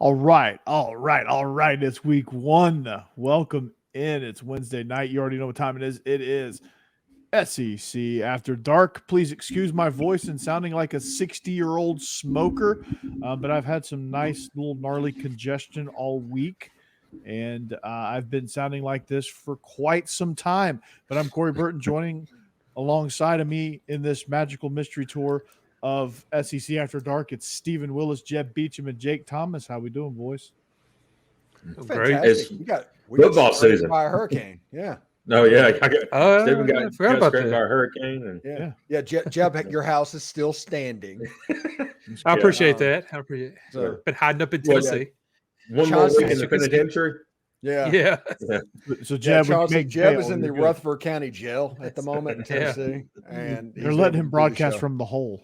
All right. It's week one. Welcome in. It's Wednesday night. You already know what time it is. It is SEC After Dark. Please excuse my voice and sounding like a 60-year-old smoker, but I've had some nice little gnarly congestion all week, and I've been sounding like this for quite some time. But I'm Corey Burton, joining alongside of me in this magical mystery tour of SEC After Dark. It's Stephen Willis, Jeb Beecham, and Jake Thomas. How we doing, boys? Fantastic. It's we got football season by a hurricane. Yeah. No, yeah. Stephen I got forgot about threatened that. by a hurricane. And Jeb, your house is still standing. I appreciate that. I appreciate it. So, Been hiding up in Tennessee. one more week in the penitentiary. Yeah. So Jeb, Jeb is in the Rutherford County Jail at the moment in Tennessee, and they're letting him broadcast from the hole.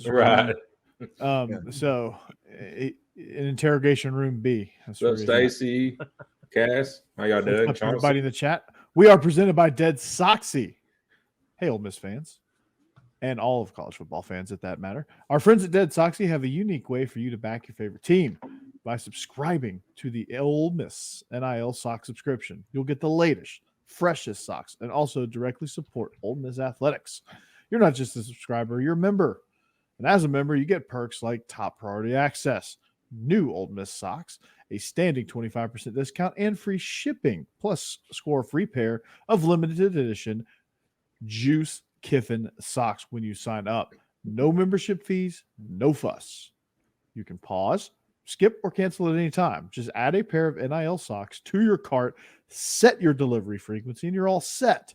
Right. So in interrogation room B. So Stacy, Cass, how y'all doing? Everybody in the chat. We are presented by Dead Soxy. Hey, Ole Miss fans, and all of college football fans at that matter. Our friends at Dead Soxy have a unique way for you to back your favorite team by subscribing to the Ole Miss NIL sock subscription. You'll get the latest, freshest socks and also directly support Ole Miss athletics. You're not just a subscriber, you're a member. And as a member, you get perks like top priority access, new Ole Miss socks, a standing 25% discount, and free shipping, plus score a free pair of limited edition Juice Kiffin socks when you sign up. No membership fees, no fuss. You can pause, skip, or cancel at any time. Just add a pair of NIL socks to your cart, set your delivery frequency, and you're all set.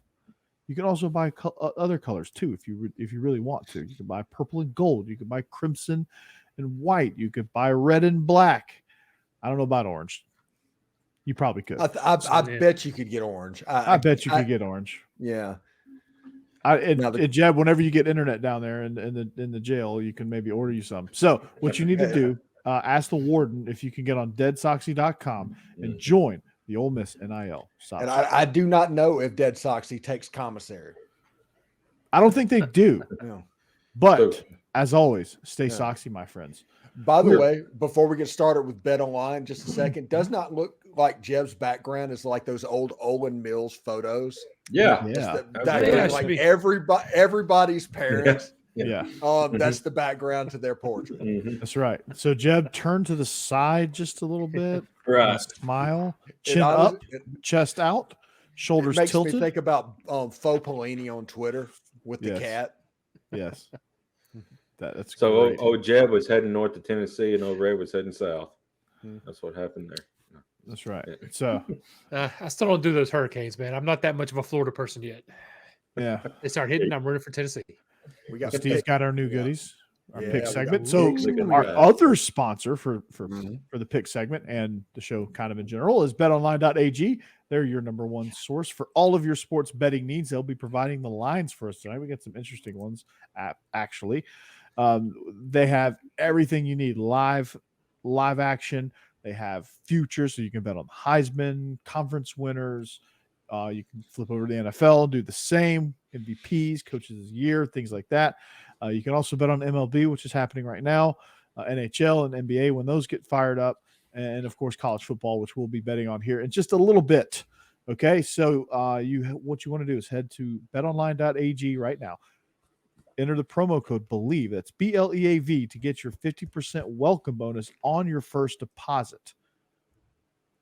You can also buy other colors too if you really want to. You can buy purple and gold. You can buy crimson and white. You could buy red and black. I don't know about orange. You probably could. I bet you could get orange. I bet you could get orange. Yeah. Jeb, whenever you get internet down there in the jail, you can maybe order you some. So what you need to do, ask the warden if you can get on deadsoxy.com and join the Ole Miss NIL. And I do not know if Dead Soxy takes commissary. I don't think they do. No. But as always, stay Soxy, my friends. By the way, before we get started with Bet Online, just a second, does not look like Jeb's background is like those old Olin Mills photos. Yeah. Like everybody's parents. Yeah. That's the background to their portrait. Mm-hmm. That's right. So Jeb, turn to the side just a little bit. Right. Smile. Chin up, chest out, shoulders tilted. Makes me think about Faux Polini on Twitter with the cat. Yes. That's so. Great. Old Jeb was heading north to Tennessee, and old Red was heading south. That's what happened there. That's right. So I still don't do those hurricanes, man. I'm not that much of a Florida person yet. Yeah. They start hitting. I'm rooting for Tennessee. Steve's got our new goodies, our pick segment. So our other sponsor for the pick segment and the show kind of in general is Betonline.ag. They're your number one source for all of your sports betting needs. They'll be providing the lines for us tonight. We got some interesting ones, actually. They have everything you need, live action. They have futures, so you can bet on Heisman, conference winners. You can flip over to the NFL, do the same, MVPs, coaches of the year, things like that. You can also bet on MLB, which is happening right now, NHL and NBA when those get fired up, and of course college football, which we'll be betting on here in just a little bit. Okay, so what you want to do is head to betonline.ag right now. Enter the promo code BELIEVE, that's BLEAV, to get your 50% welcome bonus on your first deposit.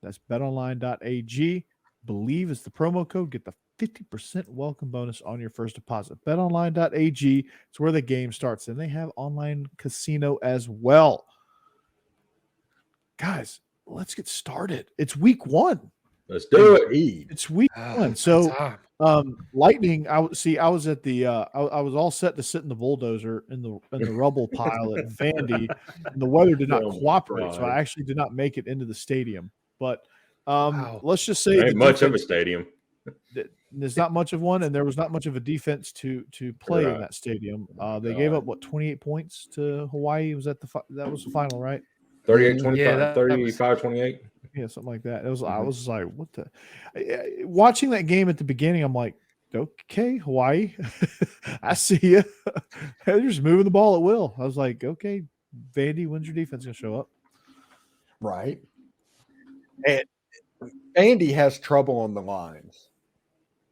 That's betonline.ag. BELIEVE is the promo code. Get the 50% welcome bonus on your first deposit. BetOnline.ag. It's where the game starts, and they have online casino as well. Guys, let's get started. It's week one. Let's do it. It's week one. So, Lightning. I was at the. I was all set to sit in the bulldozer in the rubble pile at Vandy, and the weather did not cooperate, so I actually did not make it into the stadium. But let's just say ain't much of a stadium. There's not much of one, and there was not much of a defense to play in that stadium. They gave up 28 points to Hawaii. Was that that was the final, right? 38-25, 35-28. Yeah, something like that. It was. I was like, what the? Watching that game at the beginning, I'm like, okay, Hawaii, I see you. They're just moving the ball at will. I was like, okay, Vandy, when's your defense gonna show up? Right. And Andy has trouble on the lines.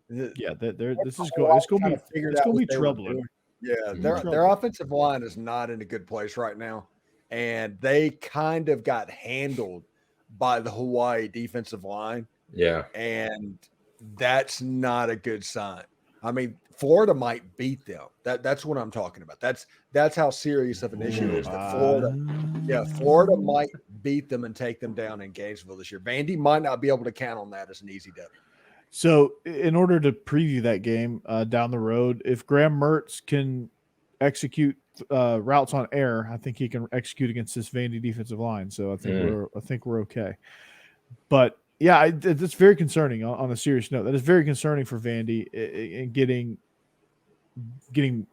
Yeah, this is Hawaii it's going kinda to figured it's out going to what be they were troubling. doing. Yeah, their Trouble. offensive line is not in a good place right now, and they kind of got handled by the Hawaii defensive line, Yeah. and that's not a good sign. I mean, Florida might beat them. That's what I'm talking about. That's how serious of an issue it is that Florida might beat them and take them down in Gainesville this year. Vandy might not be able to count on that as an easy W. So, in order to preview that game down the road, if Graham Mertz can execute routes on air, I think he can execute against this Vandy defensive line. So, I think we're okay. But yeah, it's very concerning. On a serious note, that is very concerning for Vandy in getting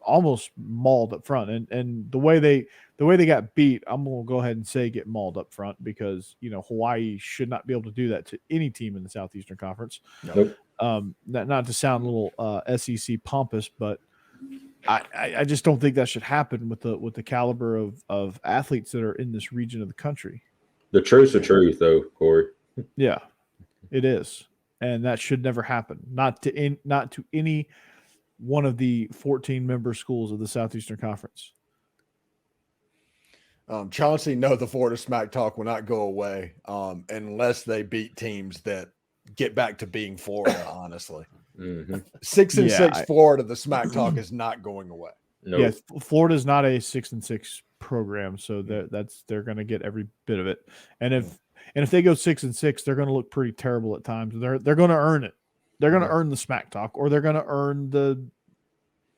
almost mauled up front, and the way they got beat, I'm gonna go ahead and say get mauled up front, because Hawaii should not be able to do that to any team in the Southeastern Conference. Nope. Not to sound a little SEC pompous, but I just don't think that should happen with the caliber of athletes that are in this region of the country. The truth's the truth, though, Corey. Yeah, it is, and that should never happen. Not to any one of the 14 member schools of the Southeastern Conference. Chauncey, no, the Florida Smack Talk will not go away unless they beat teams that get back to being Florida, honestly. 6-6 Florida, the Smack Talk is not going away. Nope. Yeah, Florida's not a 6-6 program, so they're going to get every bit of it. And if they go 6-6, they're going to look pretty terrible at times. They're going to earn it. They're going to earn the Smack Talk, or they're going to earn the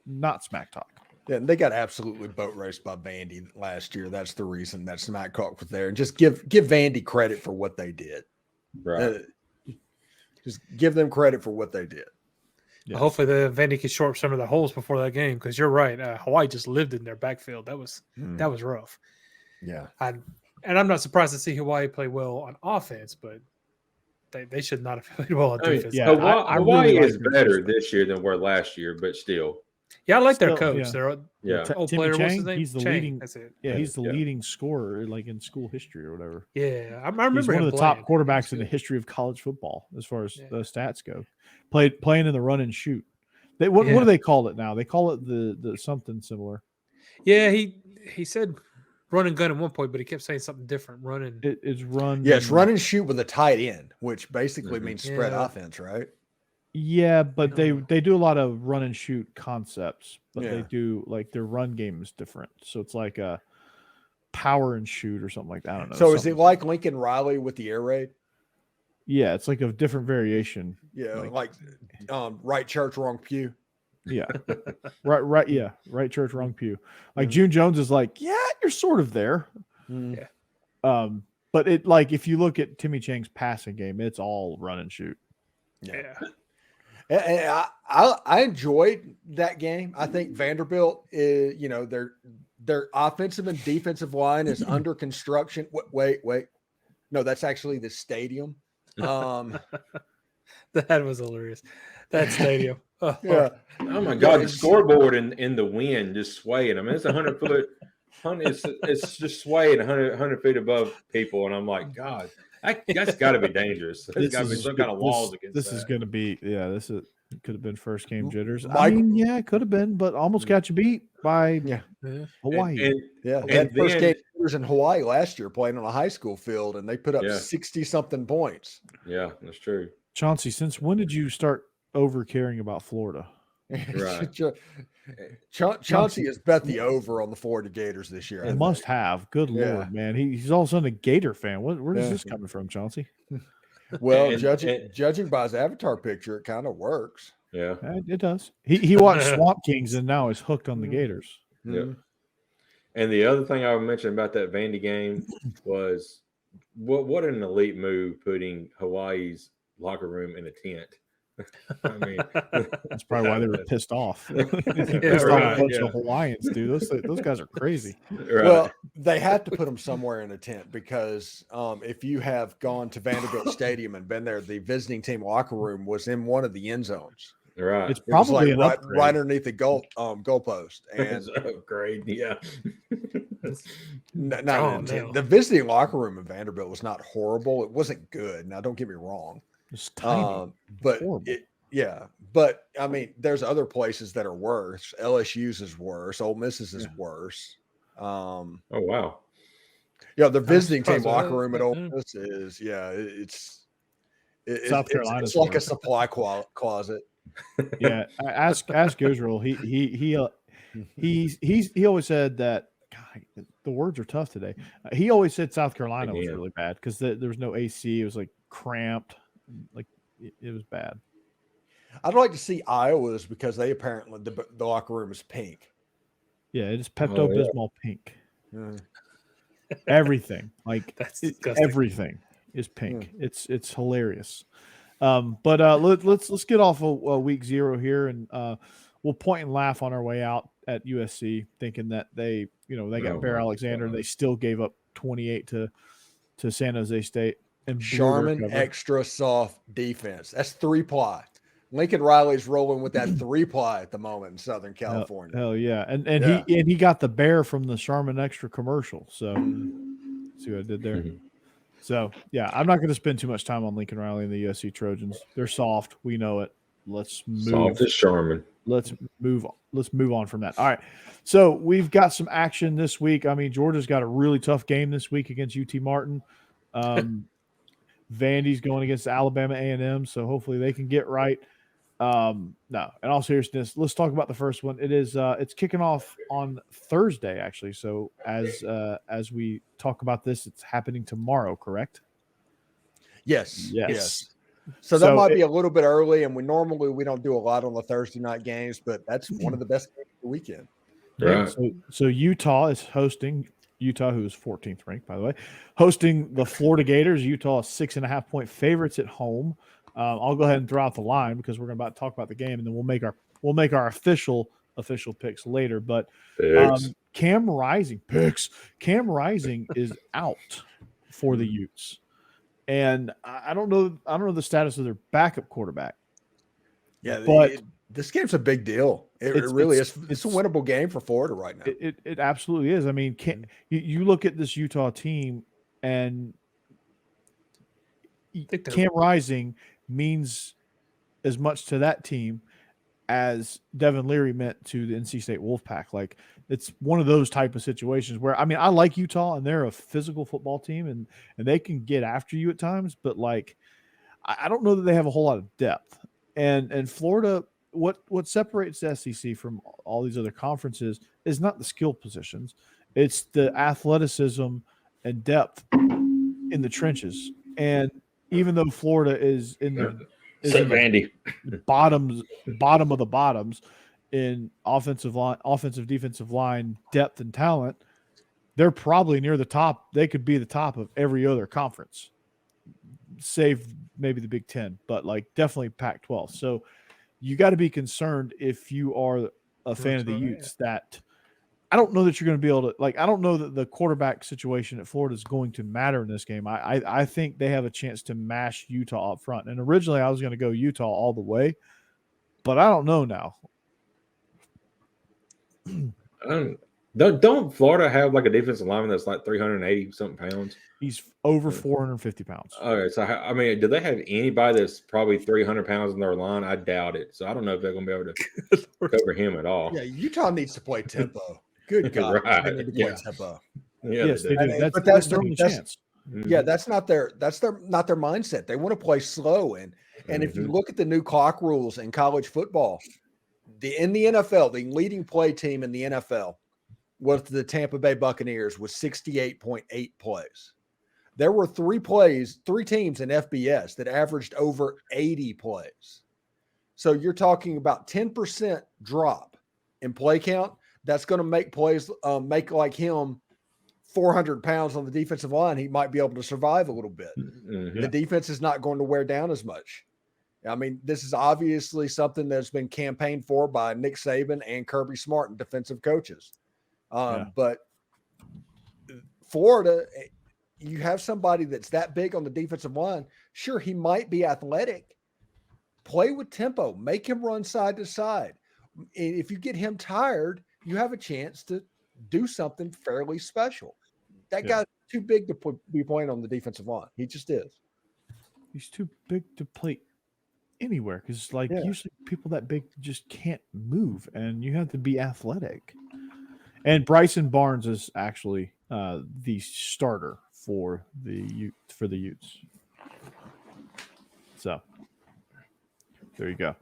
not Smack Talk. Yeah, and they got absolutely boat raced by Vandy last year. That's the reason that Smack Talk was there. And just give Vandy credit for what they did. Right. Just give them credit for what they did. Yeah. Hopefully the Vandy can shore up some of the holes before that game, because you're right. Hawaii just lived in their backfield. That was rough. Yeah. And I'm not surprised to see Hawaii play well on offense, but they should not have played well on defense. Yeah, Hawaii really is better this year than were last year, but still. Yeah, I like their coach. Yeah. Their old Timmy player, Chang, what's his name? he's the Chang, leading. that's it. Yeah, he's the leading scorer, like in school history or whatever. Yeah, I remember he's one him of the top quarterbacks in the history of college football as far as the stats go. Playing in the run and shoot. What do they call it now? They call it the something similar. Yeah, he said run and gun at one point, but he kept saying something different. It's run and shoot with a tight end, which basically means spread offense, right? Yeah, but they do a lot of run and shoot concepts, but they do like their run game is different. So it's like a power and shoot or something like that. I don't know. So is it like Lincoln Riley with the air raid? Yeah, it's like a different variation. Yeah, like right church, wrong pew. Yeah. right. Yeah. Right church, wrong pew. Like June Jones is like, yeah, you're sort of there. Yeah. But it, like, if you look at Timmy Chang's passing game, it's all run and shoot. Yeah. And I enjoyed that game. I think Vanderbilt is, their offensive and defensive line is under construction. Wait. No, that's actually the stadium. That was hilarious. That stadium. Oh my God, the scoreboard in the wind just swaying. I mean, it's 100 foot. It's just swaying 100 feet above people, and I'm like, God, that's got to be dangerous. There's got to be some kind of walls against this. This is going to be this could have been first game jitters. It could have been, but almost got you beat by Hawaii. And first game jitters in Hawaii last year playing on a high school field, and they put up 60-something points. Yeah, that's true. Chauncey, since when did you start over caring about Florida? Right. Chauncey has bet the over on the Florida Gators this year. It must have. Good Lord, man. He's all of a sudden a Gator fan. Where is this coming from, Chauncey? Well, judging by his avatar picture, it kind of works. Yeah, it does. He watched Swamp Kings and now is hooked on the Gators. Yeah. And the other thing I would mention about that Vandy game was what an elite move putting Hawaii's locker room in a tent. I mean, that's probably why they were pissed off. A bunch of Hawaiians, dude. Those guys are crazy. Right. Well, they have to put them somewhere in a tent because if you have gone to Vanderbilt Stadium and been there, the visiting team locker room was in one of the end zones. Right. It's probably right underneath the goalpost. And upgrade. Yeah. The visiting locker room in Vanderbilt was not horrible. It wasn't good. Now, don't get me wrong. It's tiny, but horrible. But I mean, there's other places that are worse. LSU's is worse. Ole Miss's is worse. Oh wow. Yeah, the visiting team locker room at Ole Miss is it's South Carolina. It's like a supply closet. Yeah, ask Israel. He always said that. God, the words are tough today. He always said South Carolina was really bad because there was no AC. It was like cramped, like it was bad. I'd like to see Iowa's because they apparently the locker room is pink. Yeah, it is Pepto-Bismol pink. Everything, like everything is pink. It's hilarious. But let's get off of week 0 here, and we'll point and laugh on our way out at USC, thinking that they got Bear Alexander. They still gave up 28 to San Jose State. And Sharman extra soft defense. That's 3-ply. Lincoln Riley's rolling with that 3-ply at the moment in Southern California. Hell yeah. And he got the bear from the Sharman extra commercial. So see what I did there. So yeah, I'm not going to spend too much time on Lincoln Riley and the USC Trojans. They're soft. We know it. Let's move. Soft as Sharman. Let's move on from that. All right. So we've got some action this week. I mean, Georgia's got a really tough game this week against UT Martin. Vandy's going against Alabama A&M, so hopefully they can get right. No, in all seriousness, let's talk about the first one. It is it's kicking off on Thursday, actually. So as we talk about this, it's happening tomorrow, correct? Yes. So that might be a little bit early, and we don't do a lot on the Thursday night games, but that's one of the best games of the weekend. Right. So Utah is hosting Utah, who is 14th ranked, by the way, hosting the Florida Gators. Utah is 6.5-point favorites at home. I'll go ahead and throw out the line because we're about to talk about the game, and then we'll make our official picks later. But Cam Rising is out for the Utes, and I don't know the status of their backup quarterback. Yeah, but this game's a big deal. It really is. It's a winnable game for Florida right now. It absolutely is. I mean, you look at this Utah team, and Cam Rising means as much to that team as Devin Leary meant to the NC State Wolfpack. Like, it's one of those type of situations where, I mean, I like Utah, and they're a physical football team, and they can get after you at times, but like, I don't know that they have a whole lot of depth. And Florida, what separates the SEC from all these other conferences is not the skill positions. It's the athleticism and depth in the trenches. And even though Florida is in the bottom of the bottoms in offensive, defensive line depth and talent, they're probably near the top. They could be the top of every other conference, save maybe the Big Ten, but like definitely Pac-12. So you got to be concerned if you are a fan of the Utes that I don't know that you're going to be able to, like, I don't know that the quarterback situation at Florida is going to matter in this game. I think they have a chance to mash Utah up front. And originally I was going to go Utah all the way, but I don't know now. Don't Florida have like a defensive lineman that's like 380 something pounds? He's over 450 pounds. Okay, so I mean, do they have anybody that's probably 300 pounds in their line? I doubt it. So I don't know if they're going to be able to cover him at all. Yeah, Utah needs to play tempo. Good God, right. they need to play tempo. Yeah, yes, they do. That's their only chance. Yeah, that's not their mindset. They want to play slow, and if you look at the new clock rules in college football, in the NFL, the leading play team in the NFL was the Tampa Bay Buccaneers with 68.8 plays. There were three teams in FBS that averaged over 80 plays. So you're talking about 10% drop in play count. That's going to make plays, make like him 400 pounds on the defensive line. He might be able to survive a little bit. The defense is not going to wear down as much. I mean, this is obviously something that's been campaigned for by Nick Saban and Kirby Smart and defensive coaches. But Florida, you have somebody that's that big on the defensive line. Sure, he might be athletic. Play with tempo. Make him run side to side. If you get him tired, you have a chance to do something fairly special. That guy's too big to be playing on the defensive line. He just is. He's too big to play anywhere because, like, usually people that big just can't move, and you have to be athletic. And Bryson Barnes is actually the starter for the Utes. So there you go.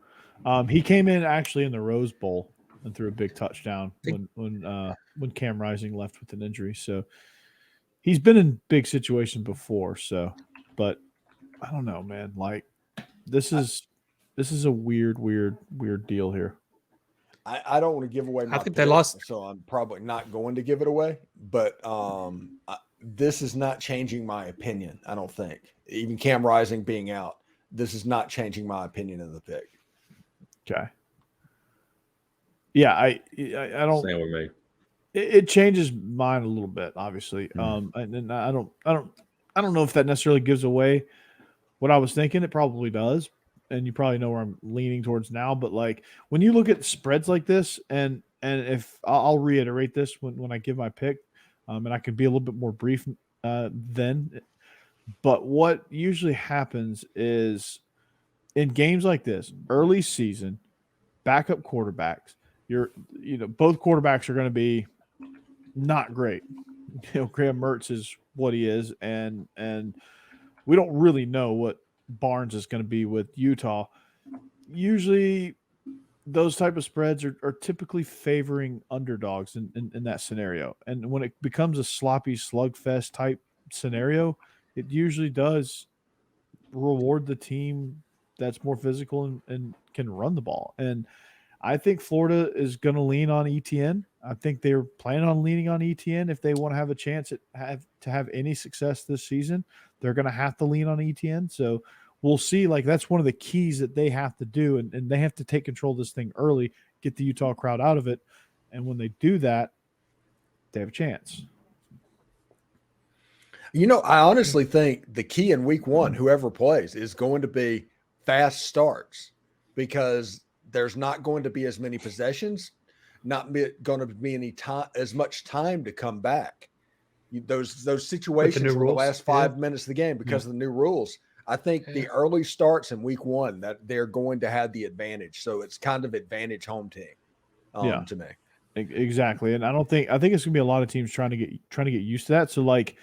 He came in actually in the Rose Bowl and threw a big touchdown when Cam Rising left with an injury. So he's been in big situations before. So, but I don't know, man. Like this is a weird deal here. I don't want to give away my think they pick, lost. so I'm probably not going to give it away. But this is not changing my opinion, I don't think. Even Cam Rising being out, this is not changing my opinion of the pick. Okay. Yeah, I don't. Same with me. It changes mine a little bit, obviously. And I don't know if that necessarily gives away what I was thinking. It probably does, and you probably know where I'm leaning towards now. But like when you look at spreads like this, and if I'll reiterate this when I give my pick, and I can be a little bit more brief then. But what usually happens is in games like this, early season, backup quarterbacks, both quarterbacks are going to be not great. Graham Mertz is what he is, and we don't really know what Barnes is going to be with Utah. Usually those type of spreads are typically favoring underdogs in that scenario. And when it becomes a sloppy slugfest type scenario, it usually does reward the team that's more physical and can run the ball. And I think Florida is going to lean on ETN. I think they're planning on leaning on ETN if they want to have a chance to have any success this season. They're going to have to lean on ETN. So we'll see. Like that's one of the keys that they have to do, and they have to take control of this thing early, get the Utah crowd out of it, and when they do that, they have a chance. I honestly think the key in week one, whoever plays, is going to be fast starts because there's not going to be as many possessions, going to be as much time to come back. Those situations for the last 5 minutes of the game because of the new rules. I think the early starts in week one that they're going to have the advantage. So it's kind of advantage home team to me. Exactly. And I think it's gonna be a lot of teams trying to get used to that. So like,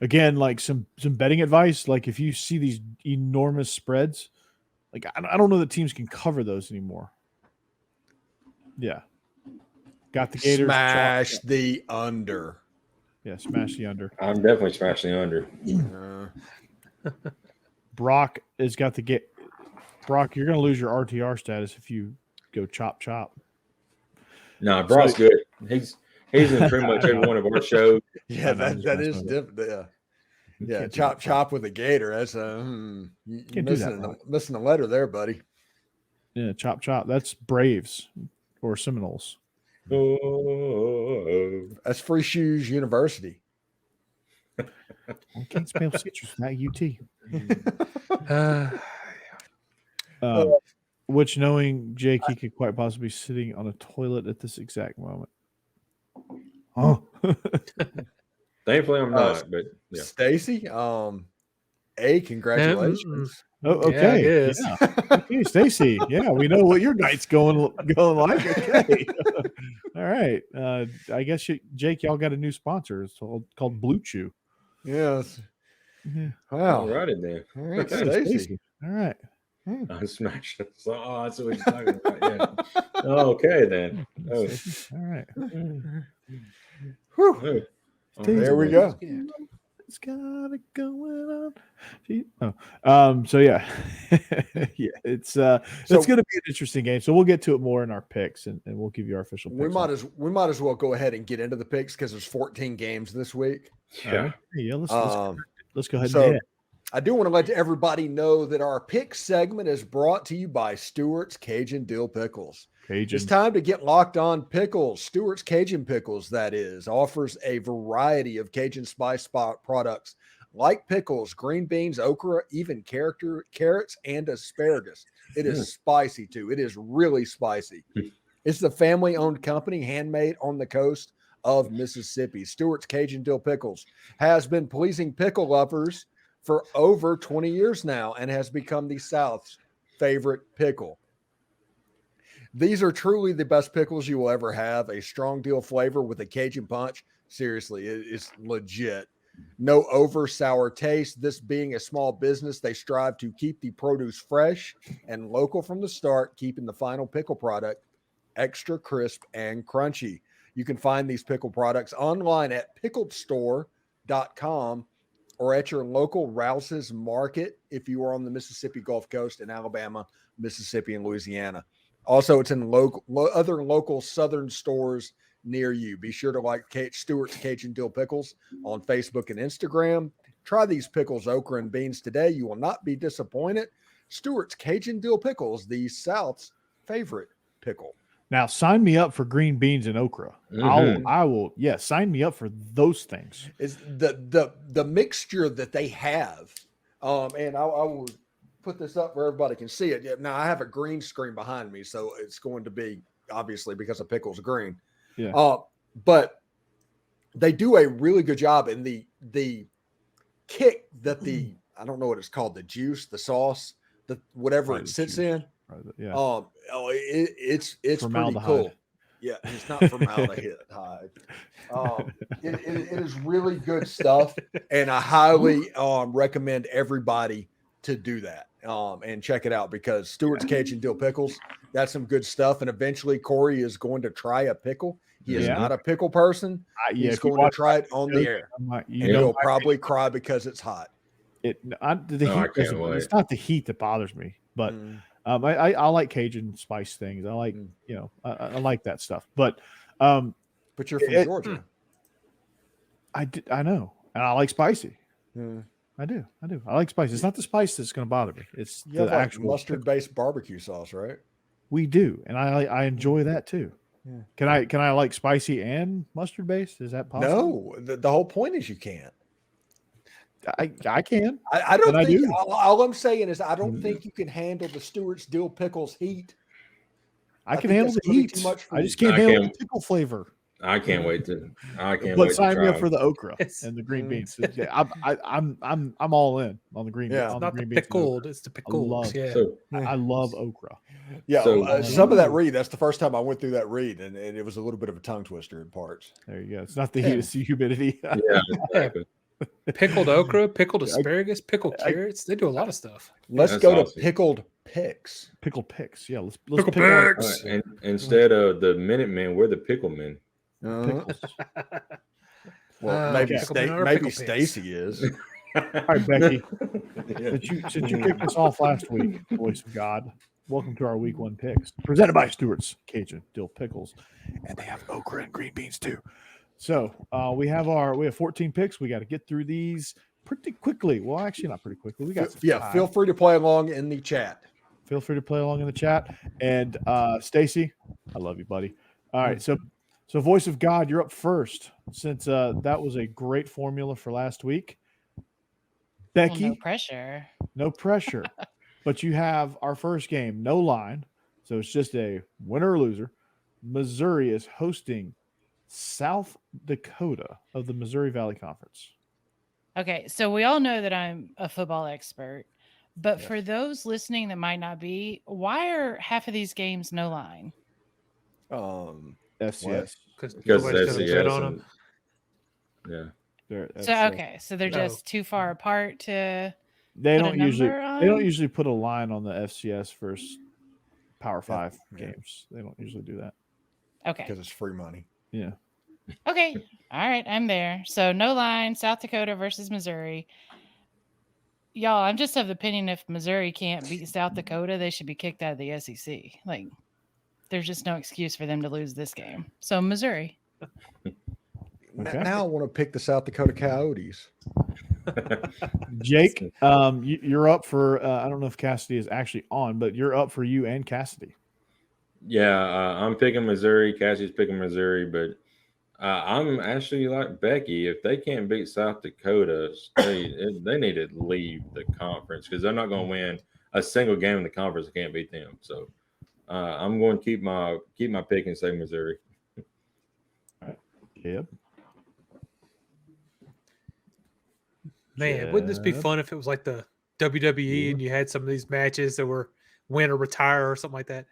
again, like some betting advice, like if you see these enormous spreads, like I don't know that teams can cover those anymore. Yeah. Got the Gators. Smash the under. Yeah, smash the under. I'm definitely smashing the under. Brock has got the Brock, you're going to lose your RTR status if you go chop. No, Brock's good. He's in pretty much every one of our shows. Yeah, that is different. Yeah, chop with a gator. That's missing a letter there, buddy. Yeah, chop. That's Braves or Seminoles. Oh, that's Free Shoes University. I can't spell citrus without UT. Which, knowing Jake, he could quite possibly be sitting on a toilet at this exact moment. Oh, thankfully I'm not. But yeah. Stacy, congratulations. Oh, okay. Yeah, Okay, Stacy. Yeah, we know what your night's going like. Okay. All right. I guess Jake, y'all got a new sponsor. It's called Blue Chew. Yes. Yeah. Wow. All right, in there. All right, Okay, Stacy. All right. I smashed it. So, that's what he's talking about. Yeah. Okay, then. Oh. All right. Whew. Oh. There we go. It's got it going on. So yeah, yeah, it's going to be an interesting game. So we'll get to it more in our picks, and we'll give you our official picks. We might as well go ahead and get into the picks because there's 14 games this week. Yeah. Let's go ahead. So I do want to let everybody know that our pick segment is brought to you by Stuarts Cajun Dill Pickles. It's time to get locked on pickles. Stuart's Cajun Pickles, that is, offers a variety of Cajun spice products like pickles, green beans, okra, even carrots, and asparagus. It is spicy, too. It is really spicy. It's the family-owned company, handmade on the coast of Mississippi. Stuart's Cajun Dill Pickles has been pleasing pickle lovers for over 20 years now and has become the South's favorite pickle. These are truly the best pickles you will ever have. A strong dill flavor with a Cajun punch. Seriously, it's legit. No over sour taste. This being a small business, they strive to keep the produce fresh and local from the start, keeping the final pickle product extra crisp and crunchy. You can find these pickle products online at pickledstore.com or at your local Rouse's Market if you are on the Mississippi Gulf Coast in Alabama, Mississippi, and Louisiana. Also, it's in other local southern stores near you. Be sure to like Stuart's Cajun Dill Pickles on Facebook and Instagram. Try these pickles, okra, and beans today. You will not be disappointed. Stuart's Cajun Dill Pickles, the South's favorite pickle. Now, sign me up for green beans and okra. I will. Yeah, sign me up for those things. Is the mixture that they have, and I will put this up where everybody can see it. Now, I have a green screen behind me, so it's going to be obviously because of pickles green. Yeah. But they do a really good job in the kick that I don't know what it's called, the juice, the sauce, whatever it sits in. Yeah. It's pretty cool. Yeah, it's not formaldehyde. It is really good stuff, and I highly recommend everybody to do that and check it out because Stuart's Cajun Dill Pickles, that's some good stuff. And eventually, Corey is going to try a pickle. He is not a pickle person. He's going to try it on the air, and he'll probably cry because it's hot. It's not the heat that bothers me, but I like Cajun spice things. I like I like that stuff. But you're from Georgia. I know, and I like spicy. I do. I like spice. It's not the spice that's going to bother me. It's the actual mustard-based barbecue sauce, right? We do, and I enjoy that too. Yeah. Can I like spicy and mustard based? Is that possible? No, the whole point is you can't. I can. I don't think. All I'm saying is I don't think you can handle the Stuart's Dill Pickles heat. I can handle the heat. I just can't handle the pickle flavor. I can't wait to. But sign me up for the okra and the green beans. Yeah, I'm all in on the green beans. It's not the pickled, it's the pickles. I love okra. Yeah, some of that read. That's the first time I went through that read, and it was a little bit of a tongue twister in parts. There you go. It's not the heat; it's the humidity. Yeah, exactly. Pickled okra, pickled asparagus, pickled carrots. They do a lot of stuff. Let's go to pickled picks. Pickled picks. Yeah, let's pickle picks. And instead of the Minutemen, we're the pickle men. Well, maybe Stacy is. All right, Becky. Since you kicked us off last week, voice of God, welcome to our week 1 picks, presented by Stuart's Cajun Dill Pickles, and they have okra and green beans too. So we have 14 picks. We got to get through these pretty quickly. Well, actually, not pretty quickly. We got some time. Feel free to play along in the chat. Feel free to play along in the chat. And Stacy, I love you, buddy. All right, so voice of God, you're up first since that was a great formula for last week. Becky, no pressure. No pressure. But you have our first game, no line. So it's just a winner or loser. Missouri is hosting South Dakota of the Missouri Valley Conference. Okay, so we all know that I'm a football expert, but for those listening that might not be, why are half of these games no line? FCS. Because FCS on them. Yeah. So they're just too far apart to. They don't usually put a line on the FCS versus Power 5 games. They don't usually do that. Okay. Because it's free money. Yeah. Okay. All right. I'm there. So no line, South Dakota versus Missouri. Y'all, I'm just of the opinion if Missouri can't beat South Dakota, they should be kicked out of the SEC. Like, there's just no excuse for them to lose this game. So Missouri. Okay. Now I want to pick the South Dakota Coyotes. Jake, you're up for I don't know if Cassidy is actually on, but you're up for you and Cassidy. Yeah, I'm picking Missouri. Cassie's picking Missouri, but I'm actually like Becky. If they can't beat South Dakota, they need to leave the conference because they're not going to win a single game in the conference. Can't beat them. So I'm going to keep my pick and say Missouri. All right, Jeb. Man, wouldn't this be Jeb. fun if it was like the WWE and you had some of these matches that were win or retire or something like that?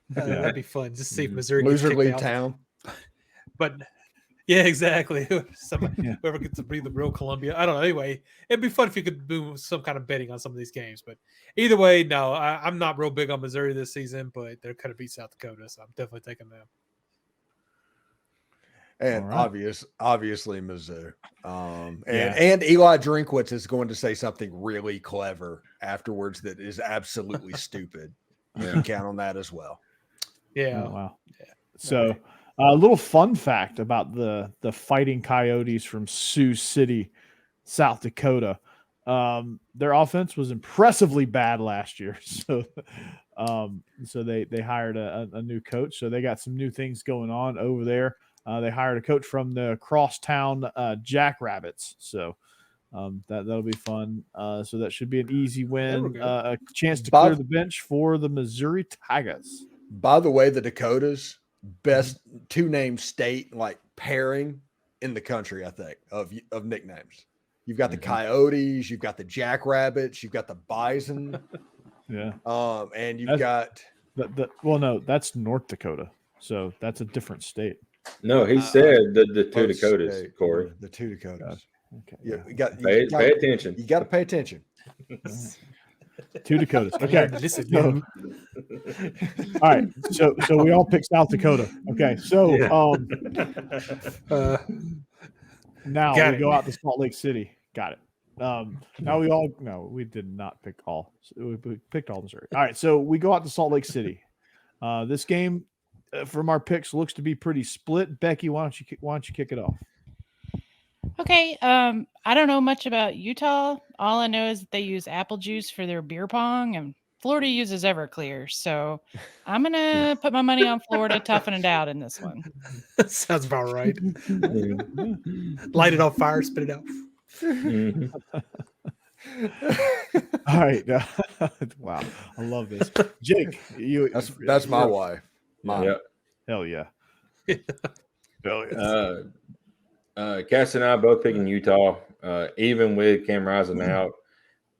That'd be fun. Just see if Missouri gets Loser kicked leave out. town. But yeah, exactly. Yeah. Whoever gets to breathe the real Columbia. I don't know. Anyway, it'd be fun if you could do some kind of betting on some of these games. But either way, no, I'm not real big on Missouri this season, but they're going to beat South Dakota, so I'm definitely taking them. And All obviously Mizzou. Yeah. And Eli Drinkwitz is going to say something really clever afterwards that is absolutely stupid. You can count on that as well. Yeah. Oh, wow. So a little fun fact about the Fighting Coyotes from Sioux City, South Dakota. Their offense was impressively bad last year. So they hired a new coach. So they got some new things going on over there. They hired a coach from the crosstown Jackrabbits. So that'll be fun. So that should be an easy win. A chance to clear the bench for the Missouri Tigers. By the way, the Dakotas, best two-name state like pairing in the country, I think, of nicknames. You've got the Coyotes, you've got the Jackrabbits, you've got the Bison. Yeah. And you've got well, no, that's North Dakota. So that's a different state. No, he said the two Dakotas, state, Corey. The two Dakotas. Okay. Yeah, Pay attention. You got to pay attention. Two Dakotas. Okay. Listen, So, all right. So we all picked South Dakota. Okay. So now we go out to Salt Lake City. Got it. Now we did not pick all. We picked all Missouri. All right. So we go out to Salt Lake City. This game from our picks looks to be pretty split. Becky, why don't you kick it off? Okay. I don't know much about Utah. All I know is that they use apple juice for their beer pong, and Florida uses Everclear. So I'm gonna put my money on Florida, toughen it out in this one. Sounds about right. Light it on fire, spit it out. All right. Wow. I love this. Jake, that's my wife. Mine. Yep. Hell yeah. Cass and I both picking Utah, even with Cam Rising out.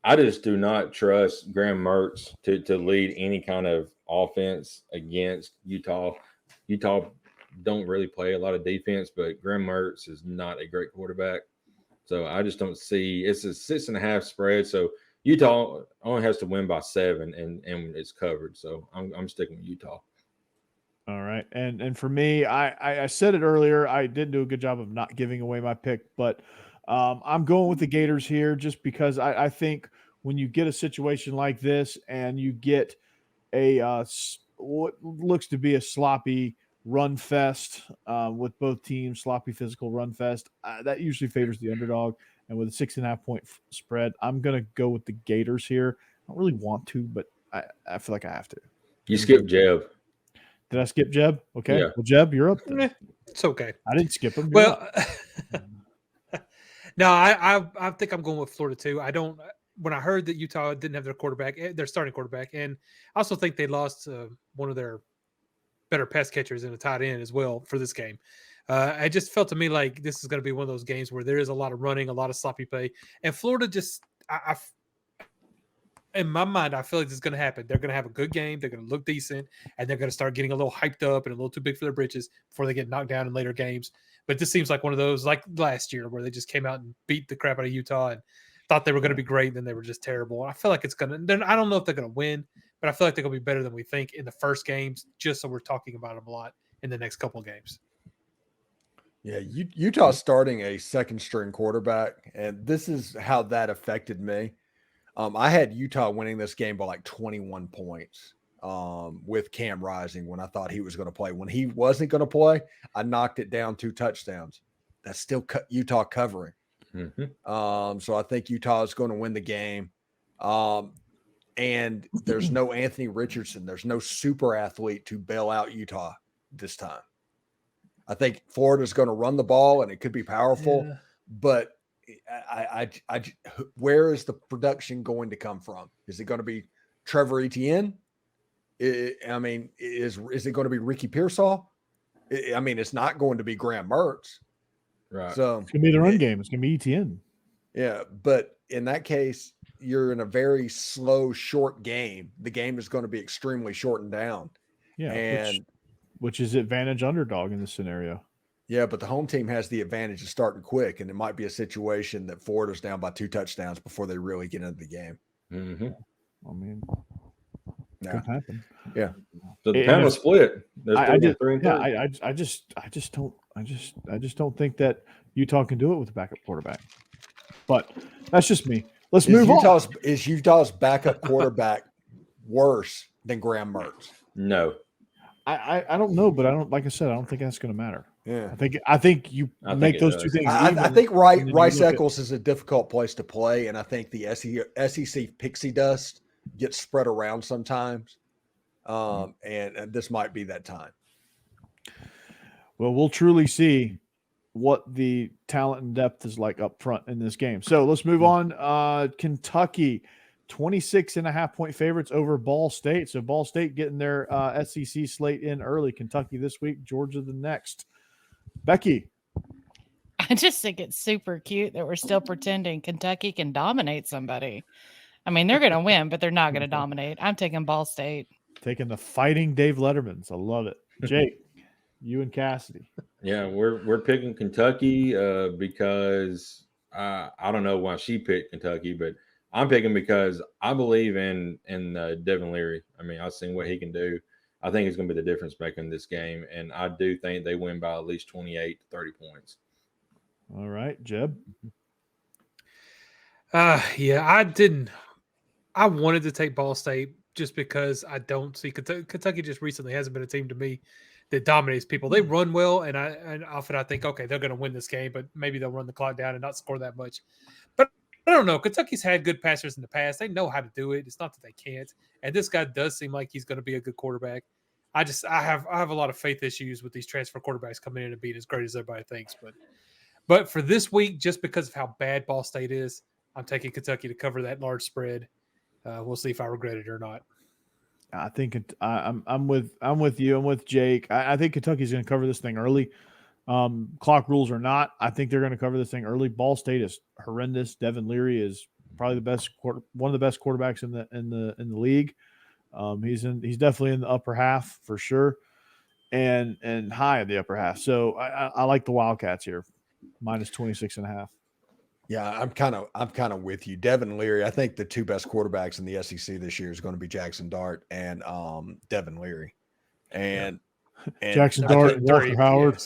I just do not trust Graham Mertz to lead any kind of offense against Utah. Utah don't really play a lot of defense, but Graham Mertz is not a great quarterback. So I just don't see it's a 6.5 spread. So Utah only has to win by 7 and it's covered. So I'm sticking with Utah. All right. And for me, I said it earlier, I didn't do a good job of not giving away my pick, but I'm going with the Gators here just because I think when you get a situation like this and you get a what looks to be a sloppy run fest with both teams, sloppy physical run fest, that usually favors the underdog. And with a 6.5 point spread, I'm going to go with the Gators here. I don't really want to, but I feel like I have to. You skipped Jeb. Did I skip Jeb? Okay. Yeah. Well, Jeb, you're up then. It's okay. I didn't skip him. Well, no, I think I'm going with Florida too. When I heard that Utah didn't have their starting quarterback, and I also think they lost one of their better pass catchers in a tight end as well for this game. I just felt to me like this is going to be one of those games where there is a lot of running, a lot of sloppy play, and Florida just, in my mind, I feel like this is going to happen. They're going to have a good game. They're going to look decent, and they're going to start getting a little hyped up and a little too big for their britches before they get knocked down in later games. But this seems like one of those, like last year, where they just came out and beat the crap out of Utah and thought they were going to be great, and then they were just terrible. And I feel like it's going to – I don't know if they're going to win, but I feel like they're going to be better than we think in the first games, just so we're talking about them a lot in the next couple of games. Yeah, Utah's starting a second-string quarterback, and this is how that affected me. I had Utah winning this game by like 21 points with Cam Rising when I thought he was going to play. When he wasn't going to play, I knocked it down 2 touchdowns. That's still Utah covering. Mm-hmm. So I think Utah is going to win the game. And there's no Anthony Richardson. There's no super athlete to bail out Utah this time. I think Florida's going to run the ball, and it could be powerful, but I where is the production going to come from? Is it going to be Trevor Etienne? Is it going to be Ricky Pearsall? It's not going to be Graham Mertz. Right. So It's gonna be the run game. It's gonna be ETN. Yeah, but in that case, you're in a very slow, short game. The game is going to be extremely shortened down. Yeah, and which is advantage underdog in this scenario. yeah, but the home team has the advantage of starting quick, and it might be a situation that Florida's down by 2 touchdowns before they really get into the game. Mm-hmm. I mean, Yeah. could happen. Yeah. So the panel split. I just don't think that Utah can do it with a backup quarterback. But that's just me. Let's move on. Is Utah's backup quarterback worse than Graham Mertz? No. I don't know, but I don't, like I said, I don't think that's going to matter. Yeah. I think you make those two things. I think Rice Eccles is a difficult place to play, and I think the SEC pixie dust gets spread around sometimes. And this might be that time. Well, we'll truly see what the talent and depth is like up front in this game. So let's move on. Kentucky, 26.5-point favorites over Ball State. So Ball State getting their SEC slate in early. Kentucky this week, Georgia the next. Becky. I just think it's super cute that we're still pretending Kentucky can dominate somebody. I mean, they're going to win, but they're not going to dominate. I'm taking Ball State. Taking the fighting Dave Lettermans. I love it. Jake, you and Cassidy. Yeah, we're picking Kentucky because I don't know why she picked Kentucky, but I'm picking because I believe in Devin Leary. I mean, I've seen what he can do. I think he's going to be the difference maker in this game, and I do think they win by at least 28 to 30 points. All right, Jeb. Yeah, I wanted to take Ball State just because I don't see Kentucky just recently hasn't been a team to me that dominates people. They run well, and often I think, okay, they're going to win this game, but maybe they'll run the clock down and not score that much. But I don't know. Kentucky's had good passers in the past. They know how to do it. It's not that they can't. And this guy does seem like he's going to be a good quarterback. I have a lot of faith issues with these transfer quarterbacks coming in and being as great as everybody thinks. But for this week, just because of how bad Ball State is, I'm taking Kentucky to cover that large spread. We'll see if I regret it or not. I think I'm with you. I'm with Jake. I think Kentucky's going to cover this thing early. Clock rules or not, I think they're going to cover this thing early. Ball State is horrendous. Devin Leary is probably one of the best quarterbacks in the league. He's definitely in the upper half for sure, and high in the upper half. So I like the Wildcats here, minus 26.5. Yeah, I'm kind of with you. Devin Leary, I think the two best quarterbacks in the SEC this year is going to be Jackson Dart and Devin Leary. And Jackson Dart and Walker Howard.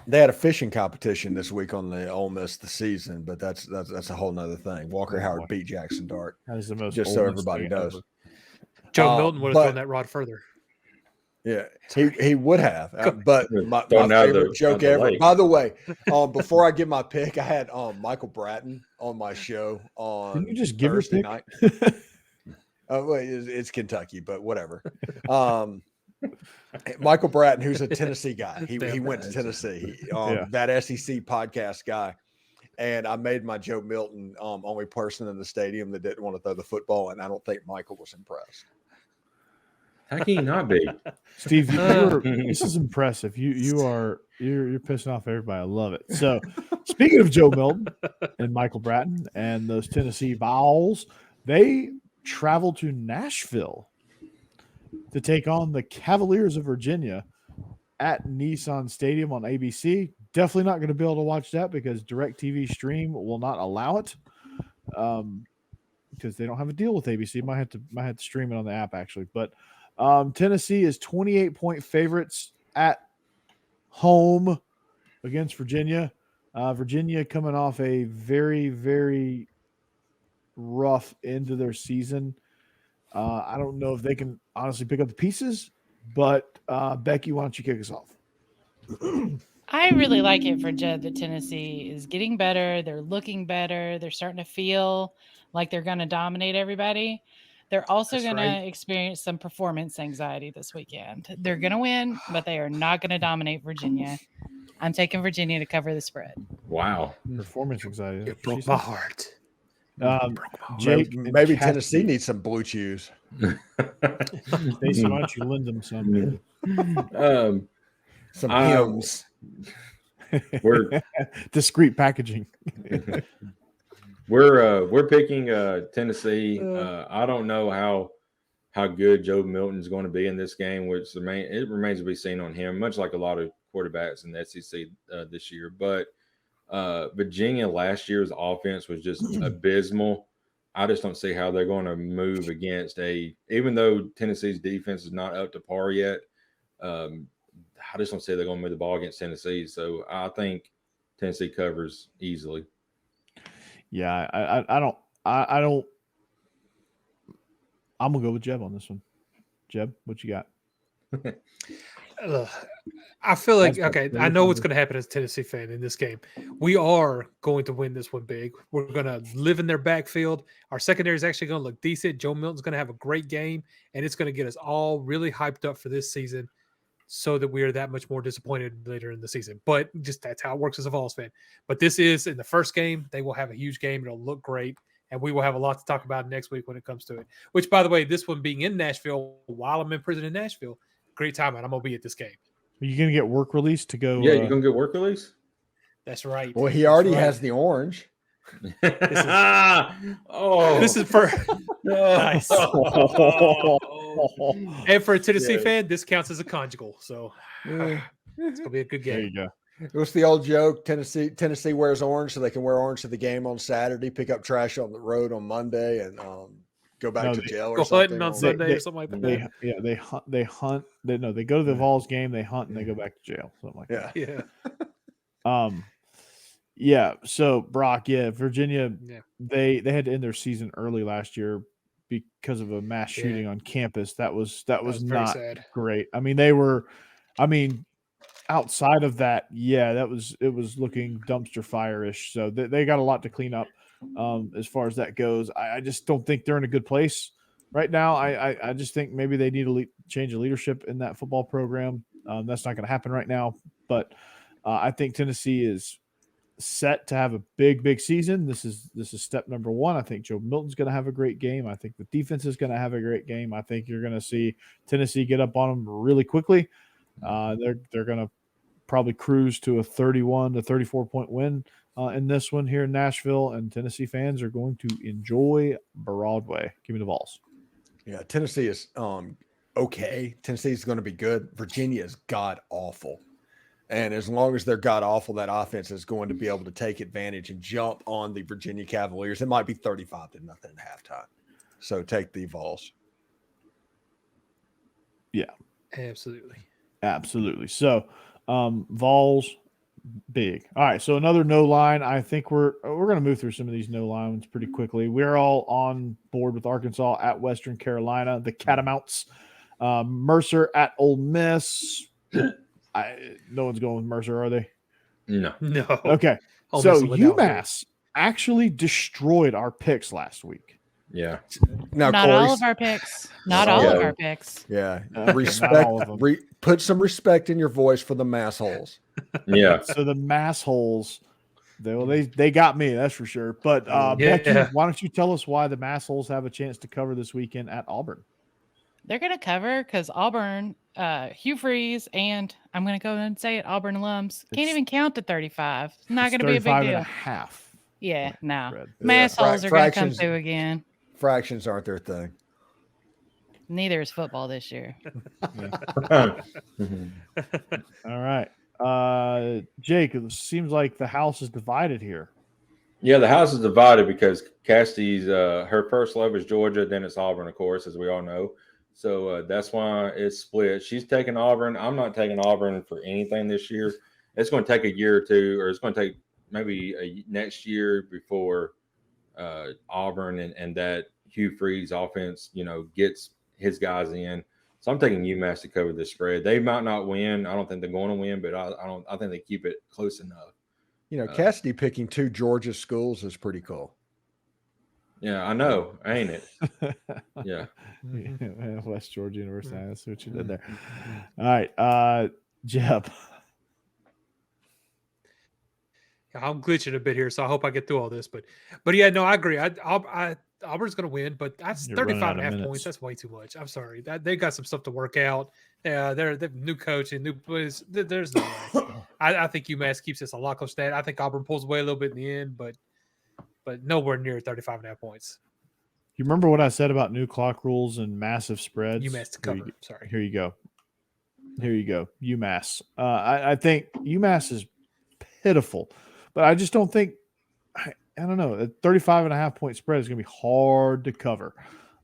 They had a fishing competition this week on the Ole Miss the season, but that's a whole nother thing. Walker Howard beat Jackson Dart. That is the most just so everybody knows. Ever. Joe Milton would have thrown that rod further. Yeah, he would have. But my favorite joke ever. By the way, before I give my pick, I had Michael Bratton on my show on Didn't you just give Thursday your night. Well, it's Kentucky, but whatever. Michael Bratton, who's a Tennessee guy, he went to Tennessee. That SEC podcast guy. And I made my Joe Milton only person in the stadium that didn't want to throw the football, and I don't think Michael was impressed. How can you not be? Steve, this is impressive. You're pissing off everybody. I love it. So speaking of Joe Milton and Michael Bratton and those Tennessee Vols, they travel to Nashville to take on the Cavaliers of Virginia at Nissan Stadium on ABC. Definitely not going to be able to watch that because DirecTV Stream will not allow it because they don't have a deal with ABC. Might have to stream it on the app actually, but Tennessee is 28-point favorites at home against Virginia. Virginia coming off a very, very rough end to their season. I don't know if they can honestly pick up the pieces, but Becky, why don't you kick us off? I really like it for Jed that Tennessee is getting better. They're looking better. They're starting to feel like they're going to dominate everybody. They're also going to experience some performance anxiety this weekend. They're going to win, but they are not going to dominate Virginia. I'm taking Virginia to cover the spread. Wow. Performance anxiety. It broke my heart. Jake, maybe Tennessee needs some Blue Chews. Stacey, why don't you lend them some? Some hymns. We're discreet packaging. we're picking Tennessee. I don't know how good Joe Milton's going to be in this game, which it remains to be seen on him, much like a lot of quarterbacks in the SEC this year. But Virginia last year's offense was just abysmal. I just don't see how they're going to move against even though Tennessee's defense is not up to par yet. I just don't see they're going to move the ball against Tennessee. So I think Tennessee covers easily. Yeah, I don't. I'm gonna go with Jeb on this one. Jeb, what you got? I feel like, okay, I know what's going to happen as a Tennessee fan in this game. We are going to win this one big. We're going to live in their backfield. Our secondary is actually going to look decent. Joe Milton's going to have a great game, and it's going to get us all really hyped up for this season so that we are that much more disappointed later in the season. But just that's how it works as a Vols fan. But this is in the first game. They will have a huge game. It'll look great. And we will have a lot to talk about next week when it comes to it. Which, by the way, this one being in Nashville while I'm in prison in Nashville, great time. And I'm going to be at this game. Are you going to get work release to go? Yeah, you're going to get work release? That's right. Well, he already has the orange. This is for nice. And for a Tennessee fan, this counts as a conjugal. So it's going to be a good game. There you go. What's the old joke? Tennessee wears orange so they can wear orange to the game on Saturday, pick up trash on the road on Monday, and go back to jail or go something. hunting on Sunday or something like that. They hunt. They go to the Vols game, they hunt, and they go back to jail. Something like that. Yeah. So Brock, Virginia, they had to end their season early last year because of a mass shooting on campus. That was not sad. Great. Outside of that, it was looking dumpster fire-ish. So they got a lot to clean up as far as that goes. I just don't think they're in a good place right now. I just think maybe they need a change of leadership in that football program. That's not going to happen right now. But I think Tennessee is set to have a big season. This is step number one. I think Joe Milton's going to have a great game. I think the defense is going to have a great game. I think you're going to see Tennessee get up on them really quickly. They're going to probably cruise to a 31 to 34 point win in this one here in Nashville, and Tennessee fans are going to enjoy Broadway. Give me the Vols. Yeah, Tennessee is okay. Tennessee is going to be good. Virginia is god awful, and as long as they're god awful, that offense is going to be able to take advantage and jump on the Virginia Cavaliers. It might be 35-0 at halftime. So take the Vols. Yeah, absolutely. So Vols big. All right, so another no line. I think we're going to move through some of these no lines pretty quickly. We're all on board with Arkansas at Western Carolina, the Catamounts. Mercer at Ole Miss. No one's going with Mercer, are they? No. Okay. So UMass actually destroyed our picks last week. Yeah. Now, not all of our picks. Not all of our picks. Yeah. Respect. Put some respect in your voice for the mass holes. Yeah. So the mass holes, they got me, that's for sure. But Becky, why don't you tell us why the mass holes have a chance to cover this weekend at Auburn? They're going to cover because Auburn, Hugh Freeze, and I'm going to go and say it, Auburn alums can't even count to 35. It's not going to be a big deal. 35.5. Yeah, no. Mass holes are going to come through again. Fractions aren't their thing. Neither is football this year. All right. Jake, it seems like the house is divided here. Yeah, the house is divided because Cassidy's her first love is Georgia, then it's Auburn, of course, as we all know. So that's why it's split. She's taking Auburn. I'm not taking Auburn for anything this year. It's going to take a year or two, or it's going to take maybe next year before Auburn and that Hugh Freeze offense, gets his guys in. So I'm taking UMass to cover the spread. They might not win. I don't think they're going to win, but I think they keep it close enough. Cassidy picking two Georgia schools is pretty cool. Yeah, I know, ain't it? Yeah. West Georgia University. That's what you did there. All right, Jeb. I'm glitching a bit here, so I hope I get through all this. But yeah, no, I agree. Auburn's going to win, but that's 35.5 points. That's way too much. I'm sorry. They got some stuff to work out. Yeah, they're new coach and new players. There's no way. I think UMass keeps this a lot close to that. I think Auburn pulls away a little bit in the end, but nowhere near 35.5 points. You remember what I said about new clock rules and massive spreads? UMass to cover. Sorry. Here you go. UMass. I think UMass is pitiful, but I just don't think. I don't know. A 35.5 point spread is going to be hard to cover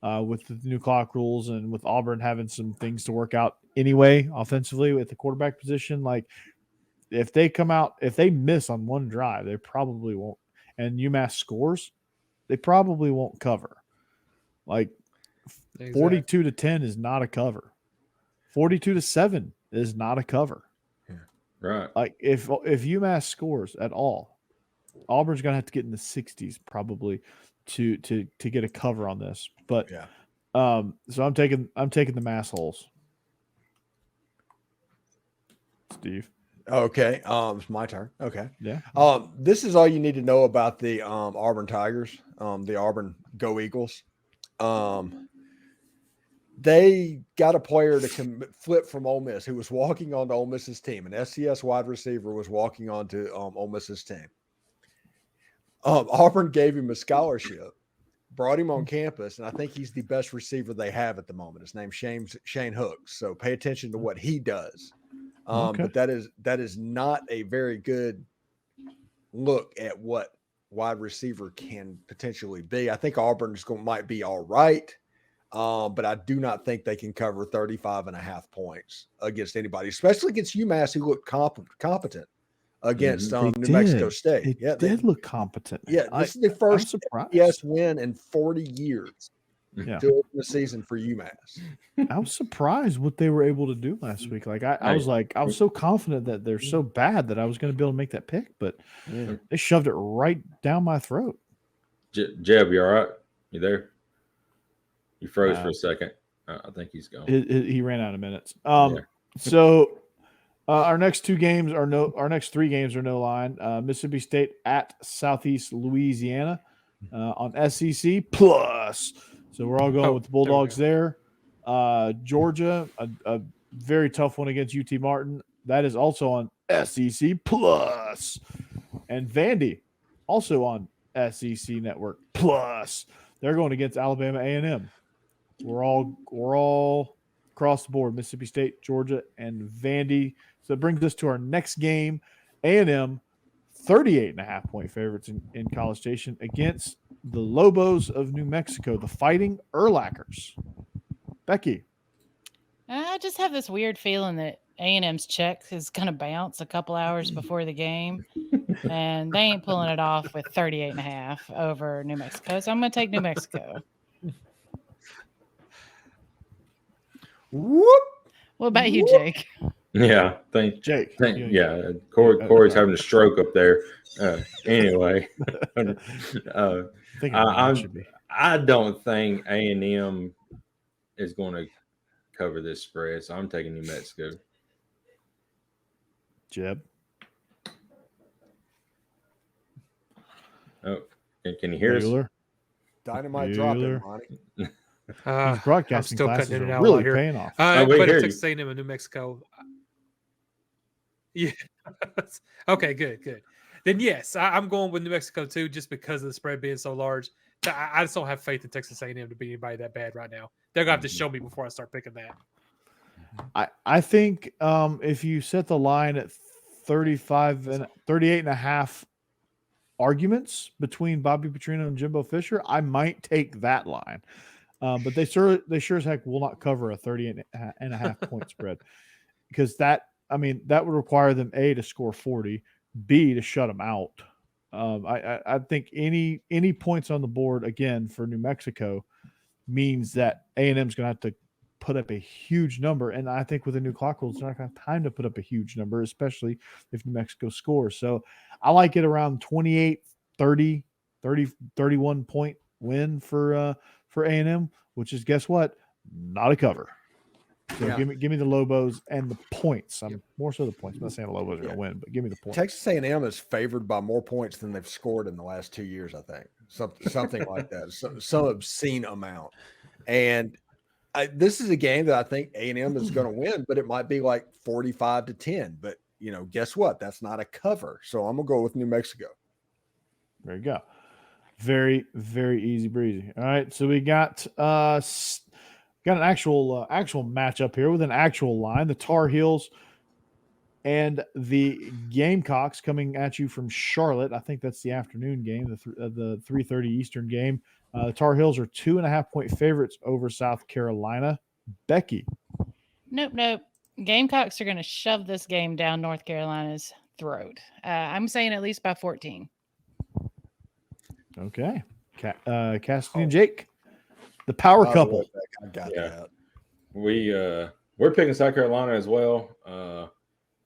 with the new clock rules and with Auburn having some things to work out anyway offensively with the quarterback position. Like if they miss on one drive, they probably won't. And UMass scores, they probably won't cover. Like 42-10 is not a cover. 42-7 is not a cover. Yeah. Right. Like if UMass scores at all, Auburn's gonna have to get in the 60s probably to get a cover on this. But yeah. So I'm taking the mass holes. Steve. Okay. It's my turn. Okay. Yeah. This is all you need to know about the Auburn Tigers, the Auburn Go Eagles. They got a player to flip from Ole Miss who was walking onto Ole Miss's team. An SCS wide receiver was walking onto Ole Miss's team. Auburn gave him a scholarship, brought him on campus, and I think he's the best receiver they have at the moment. His name's Shane Hooks. So pay attention to what he does. Okay. But that is not a very good look at what wide receiver can potentially be. I think Auburn's might be all right. But I do not think they can cover 35.5 points against anybody, especially against UMass, who looked competent against New Mexico State. They did look competent. Yeah, this is the first FBS win in 40 years. Yeah, to open the season for UMass. I was surprised what they were able to do last week. Like I was so confident that they're so bad that I was going to be able to make that pick, but they shoved it right down my throat. Jeb, you all right? You there? You froze for a second. I think he's gone. He ran out of minutes. So our next three games are no line. Mississippi State at Southeast Louisiana on SEC plus. So we're all going with the Bulldogs there. Georgia, a very tough one against UT Martin. That is also on SEC plus. And Vandy, also on SEC Network plus. They're going against Alabama A&M. We're all across the board, Mississippi State, Georgia, and Vandy. So it brings us to our next game, A&M, 38.5 point favorites in College Station against the Lobos of New Mexico, the Fighting Urlachers. Becky. I just have this weird feeling that A&M's check is going to bounce a couple hours before the game, and they ain't pulling it off with 38.5 over New Mexico. So I'm going to take New Mexico. Whoop. What about you, Jake? Yeah, Jake. Corey's having a stroke up there. Anyway, I don't think A&M is going to cover this spread, so I'm taking New Mexico. Jeb. Oh, can you hear us? Dynamite drop it, Monty. These broadcasting still classes cutting it are out really here. paying off. But it's Texas A&M in New Mexico. Yeah. Okay, good. Then yes, I'm going with New Mexico too, just because of the spread being so large. I just don't have faith in Texas A&M to beat anybody that bad right now. They're gonna have to show me before I start picking that. I think if you set the line at 38.5 arguments between Bobby Petrino and Jimbo Fisher, I might take that line. But they sure as heck will not cover a 38.5 point spread, because that would require them A, to score 40, B, to shut them out. I think any points on the board again for New Mexico means that A&M is going to have to put up a huge number, and I think with the new clock rules, they're not going to have time to put up a huge number, especially if New Mexico scores. So I like it around 28, 30, 31 point win for A&M, which is, guess what? Not a cover. So give me the Lobos and the points. I'm more so the points. I'm not saying the Lobos are going to win, but give me the points. Texas A&M is favored by more points than they've scored in the last 2 years, I think. Something like that. Some obscene amount. And this is a game that I think A&M is going to win, but it might be like 45-10. But guess what? That's not a cover, so I'm gonna go with New Mexico. There you go. Very, very easy breezy. All right, so we got an actual matchup here with an actual line. The Tar Heels and the Gamecocks coming at you from Charlotte. I think that's the afternoon game, the 3:30 Eastern game. The Tar Heels are 2.5-point favorites over South Carolina. Becky. Nope. Gamecocks are going to shove this game down North Carolina's throat. I'm saying at least by 14. Okay. Cassidy and Jake, the power couple. I got that. We're picking South Carolina as well.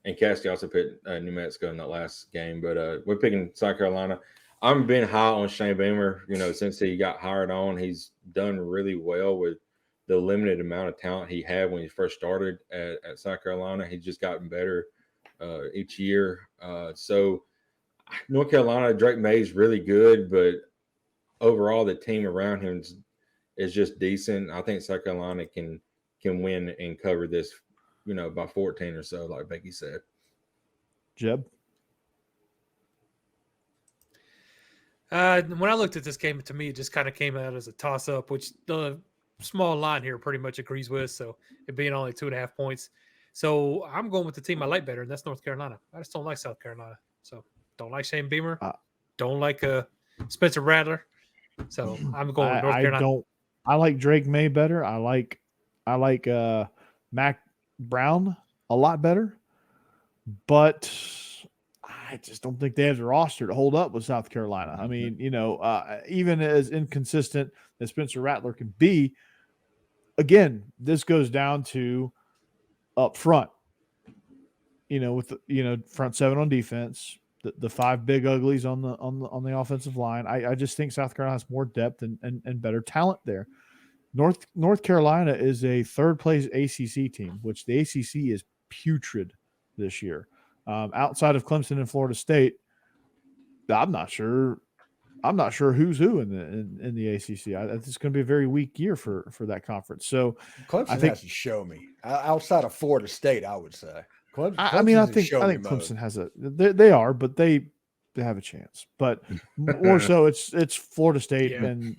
And Cassidy also picked New Mexico in that last game, but we're picking South Carolina. I'm been high on Shane Beamer. Since he got hired on, he's done really well with the limited amount of talent he had when he first started at South Carolina. He's just gotten better each year. So North Carolina, Drake May is really good, but overall the team around him is just decent. I think South Carolina can win and cover this, by 14 or so, like Becky said. Jeb? When I looked at this game, to me, it just kind of came out as a toss-up, which the small line here pretty much agrees with, so it being only 2.5 points. So I'm going with the team I like better, and that's North Carolina. I just don't like South Carolina. So don't like Shane Beamer. Don't like Spencer Rattler. So I'm going with North Carolina. I like Drake May better. I like Mac Brown a lot better, but I just don't think they have the roster to hold up with South Carolina. I mean, even as inconsistent as Spencer Rattler can be, again, this goes down to up front. With front seven on defense, the five big uglies on the offensive line. I just think South Carolina has more depth and better talent there. North Carolina is a third place ACC team, which the ACC is putrid this year. Outside of Clemson and Florida State, I'm not sure who's who in the ACC. It's going to be a very weak year for that conference. So Clemson has to show me outside of Florida State. I would say. I think Clemson has they are, but they have a chance. But more so, it's Florida State and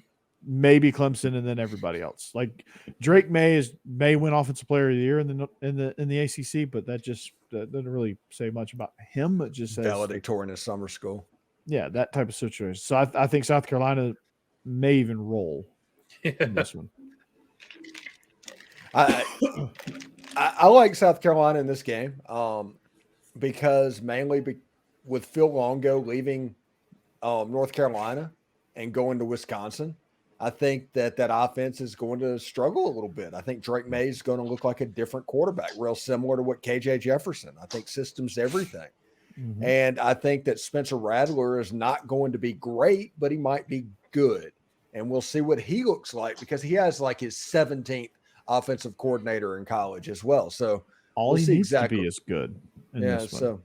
maybe Clemson, and then everybody else. Like Drake may win Offensive Player of the Year in the ACC, but that doesn't really say much about him. It just says valedictorian in summer school. Yeah, that type of situation. So I think South Carolina may even roll in this one. I like South Carolina in this game because mainly with Phil Longo leaving North Carolina and going to Wisconsin, I think that offense is going to struggle a little bit. I think Drake May is going to look like a different quarterback, real similar to what KJ Jefferson. I think system's everything. Mm-hmm. And I think that Spencer Rattler is not going to be great, but he might be good. And we'll see what he looks like because he has like his 17th offensive coordinator in college as well. So all he needs to be is good. So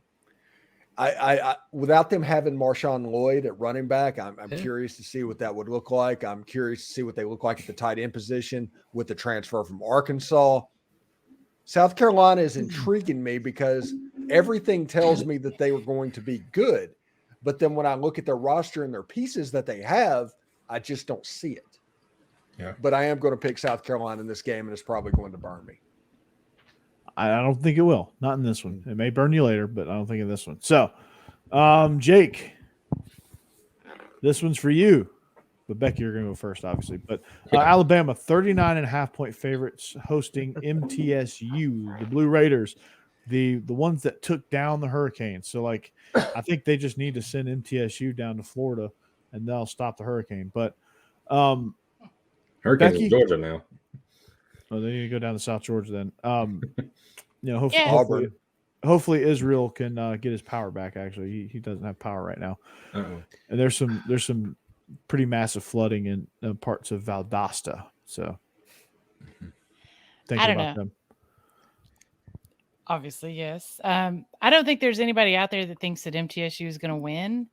I without them having Marshawn Lloyd at running back, I'm curious to see what that would look like. I'm curious to see what they look like at the tight end position with the transfer from Arkansas. South Carolina is intriguing me because everything tells me that they were going to be good. But then when I look at their roster and their pieces that they have, I just don't see it. Yeah. But I am going to pick South Carolina in this game, and it's probably going to burn me. I don't think it will. Not in this one. It may burn you later, but I don't think in this one. So, Jake, this one's for you. But Becky, you're going to go first, obviously. But Alabama, 39.5-point favorites hosting MTSU, the Blue Raiders, the ones that took down the Hurricanes. So, I think they just need to send MTSU down to Florida, and they'll stop the hurricane. But Hurricanes in Georgia now. Oh, they need to go down to South Georgia then. Hopefully Israel can get his power back. Actually, he doesn't have power right now. And there's some pretty massive flooding in parts of Valdosta. So thinking about them. Obviously, yes. I don't think there's anybody out there that thinks that MTSU is going to win.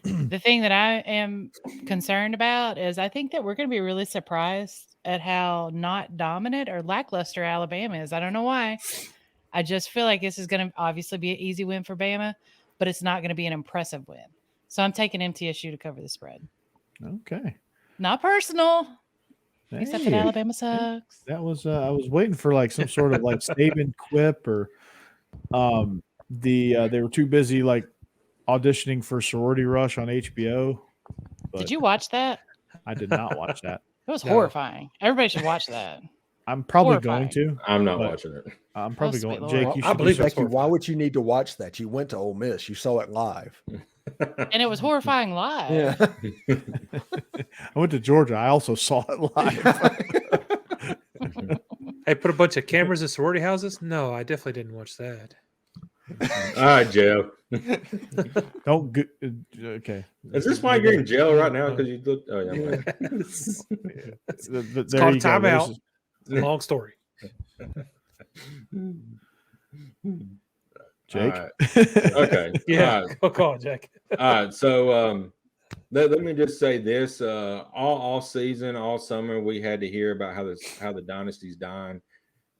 The thing that I am concerned about is I think that we're going to be really surprised at how not dominant or lackluster Alabama is. I don't know why. I just feel like this is going to obviously be an easy win for Bama, but it's not going to be an impressive win. So I'm taking MTSU to cover the spread. Okay. Not personal. Except that Hey, Alabama sucks. that was I was waiting for like some sort of like Saban quip or they were too busy like auditioning for Sorority Rush on HBO. Did you watch that? I did not watch that. It was No. horrifying. Everybody should watch that. I'm probably Horrifying. going to. I'm not but watching it. I'm probably sweet going. Lord. Jake, Well, you I should believe do it's Becky, why horrifying. would you need to watch that? You went to Ole Miss. You saw it live. And it was horrifying live. Yeah. I went to Georgia. I also saw it live. Hey, put a bunch of cameras in sorority houses? No, I definitely didn't watch that. All right, Jeff. Don't go, okay. Is this why you're in jail right now? Because you look. Oh, yeah. It's But called there you go. timeout. There's- It's a long story. Jake. All right. Okay. Yeah, All right. go call it, Jack. All right. So let me just say this: all season, all summer, we had to hear about how the dynasty's dying,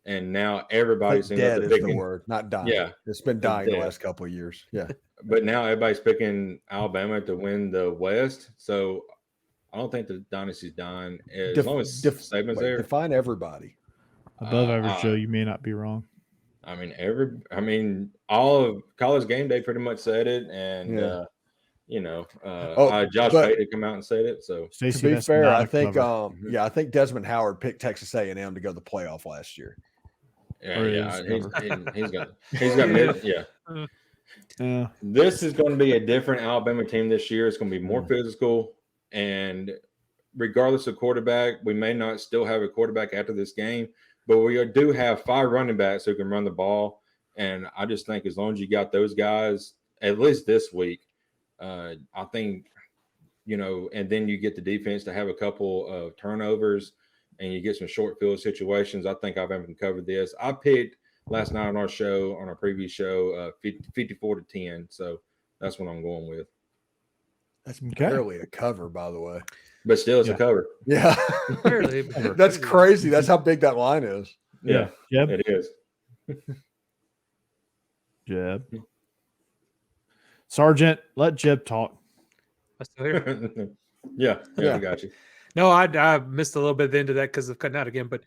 and now everybody's Dead is the word, not dying. Yeah, It's been dying the dead. last couple of years. Yeah. But now everybody's picking Alabama to win the West. So I don't think the dynasty's dying as long as Saban's there. Define everybody. Above average Joe, you may not be wrong. I mean, all of College Game Day pretty much said it, and Yeah. Josh but- Pate come out and said it. So Stacey, To be that's fair, not I a think cover. I think Desmond Howard picked Texas A&M to go to the playoff last year. Or yeah, is he's got yeah. Yeah. This is going to be a different Alabama team this year. It's going to be more physical, and regardless of quarterback, we may not still have a quarterback after this game, but we do have 5 running backs who can run the ball. And I just think as long as you got those guys, at least this week, I think, and then you get the defense to have a couple of turnovers and you get some short field situations. I think Alabama can cover this. I picked last night on our previous show, 54-10. So that's what I'm going with. That's Okay. barely a cover, by the way. But still, it's Yeah. a cover. Yeah. Barely. That's crazy. That's how big that line is. Yeah, Jeb. it is. Jeb. Sergeant, let Jeb talk. I'm still here. yeah, Yeah. I got you. No, I missed a little bit of the end of that because of cutting out again. But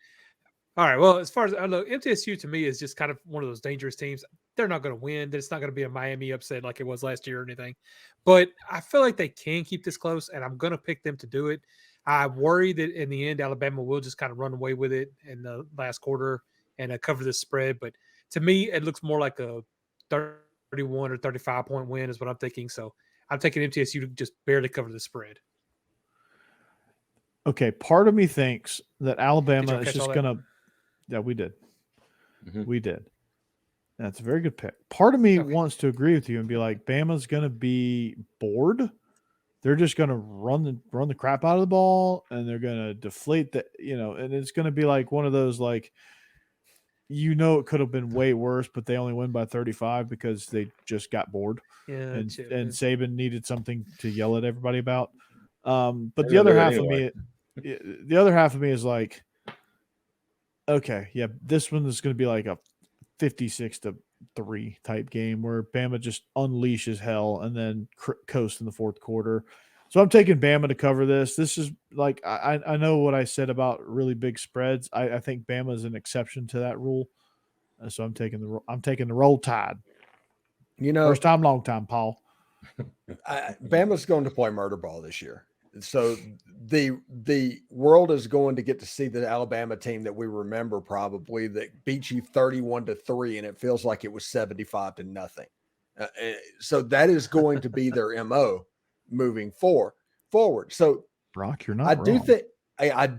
all right, well, as far as look, MTSU to me is just kind of one of those dangerous teams. They're not going to win. It's not going to be a Miami upset like it was last year or anything. But I feel like they can keep this close, and I'm going to pick them to do it. I worry that in the end, Alabama will just kind of run away with it in the last quarter and cover the spread. But to me, it looks more like a 31 or 35-point win is what I'm thinking. So I'm taking MTSU to just barely cover the spread. Okay, part of me thinks that Alabama y'all is catch just all that? gonna. Yeah, we did. Mhm. We did. That's a very good pick. Part of me Okay. wants to agree with you and be like, Bama's gonna be bored. They're just gonna run the crap out of the ball, and they're gonna deflate the, and it's gonna be like one of those like, it could have been way worse, but they only win by 35 because they just got bored. Yeah, and Chip, and Saban needed something to yell at everybody about. But They're the gonna other do it half anyway. of the other half of me is like, okay, yeah, this one is going to be like a 56-3 type game where Bama just unleashes hell and then coast in the fourth quarter. So I'm taking Bama to cover this. This is like I know what I said about really big spreads. I think Bama is an exception to that rule. So I'm taking the Roll Tide. First time, long time, Paul. Bama's going to play murder ball this year. So the world is going to get to see the Alabama team that we remember probably that beat you 31-3, and it feels like it was 75-0. So that is going to be their MO moving forward. So Brock, you're not I wrong.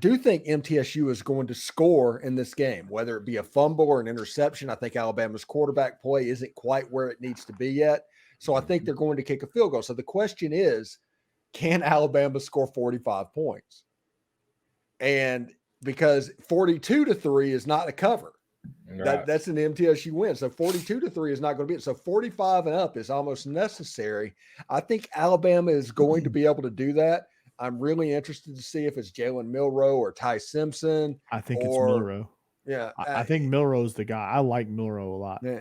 do think MTSU is going to score in this game, whether it be a fumble or an interception. I think Alabama's quarterback play isn't quite where it needs to be yet. So I think they're going to kick a field goal. So the question is, can Alabama score 45 points? And because 42-3 is not a cover. Right. That's an MTSU win. So 42-3 is not going to be it. So 45 and up is almost necessary. I think Alabama is going to be able to do that. I'm really interested to see if it's Jalen Milroe or Ty Simpson. I think it's or Milroe. Yeah, I think Milroe's the guy. I like Milroe a lot. yeah.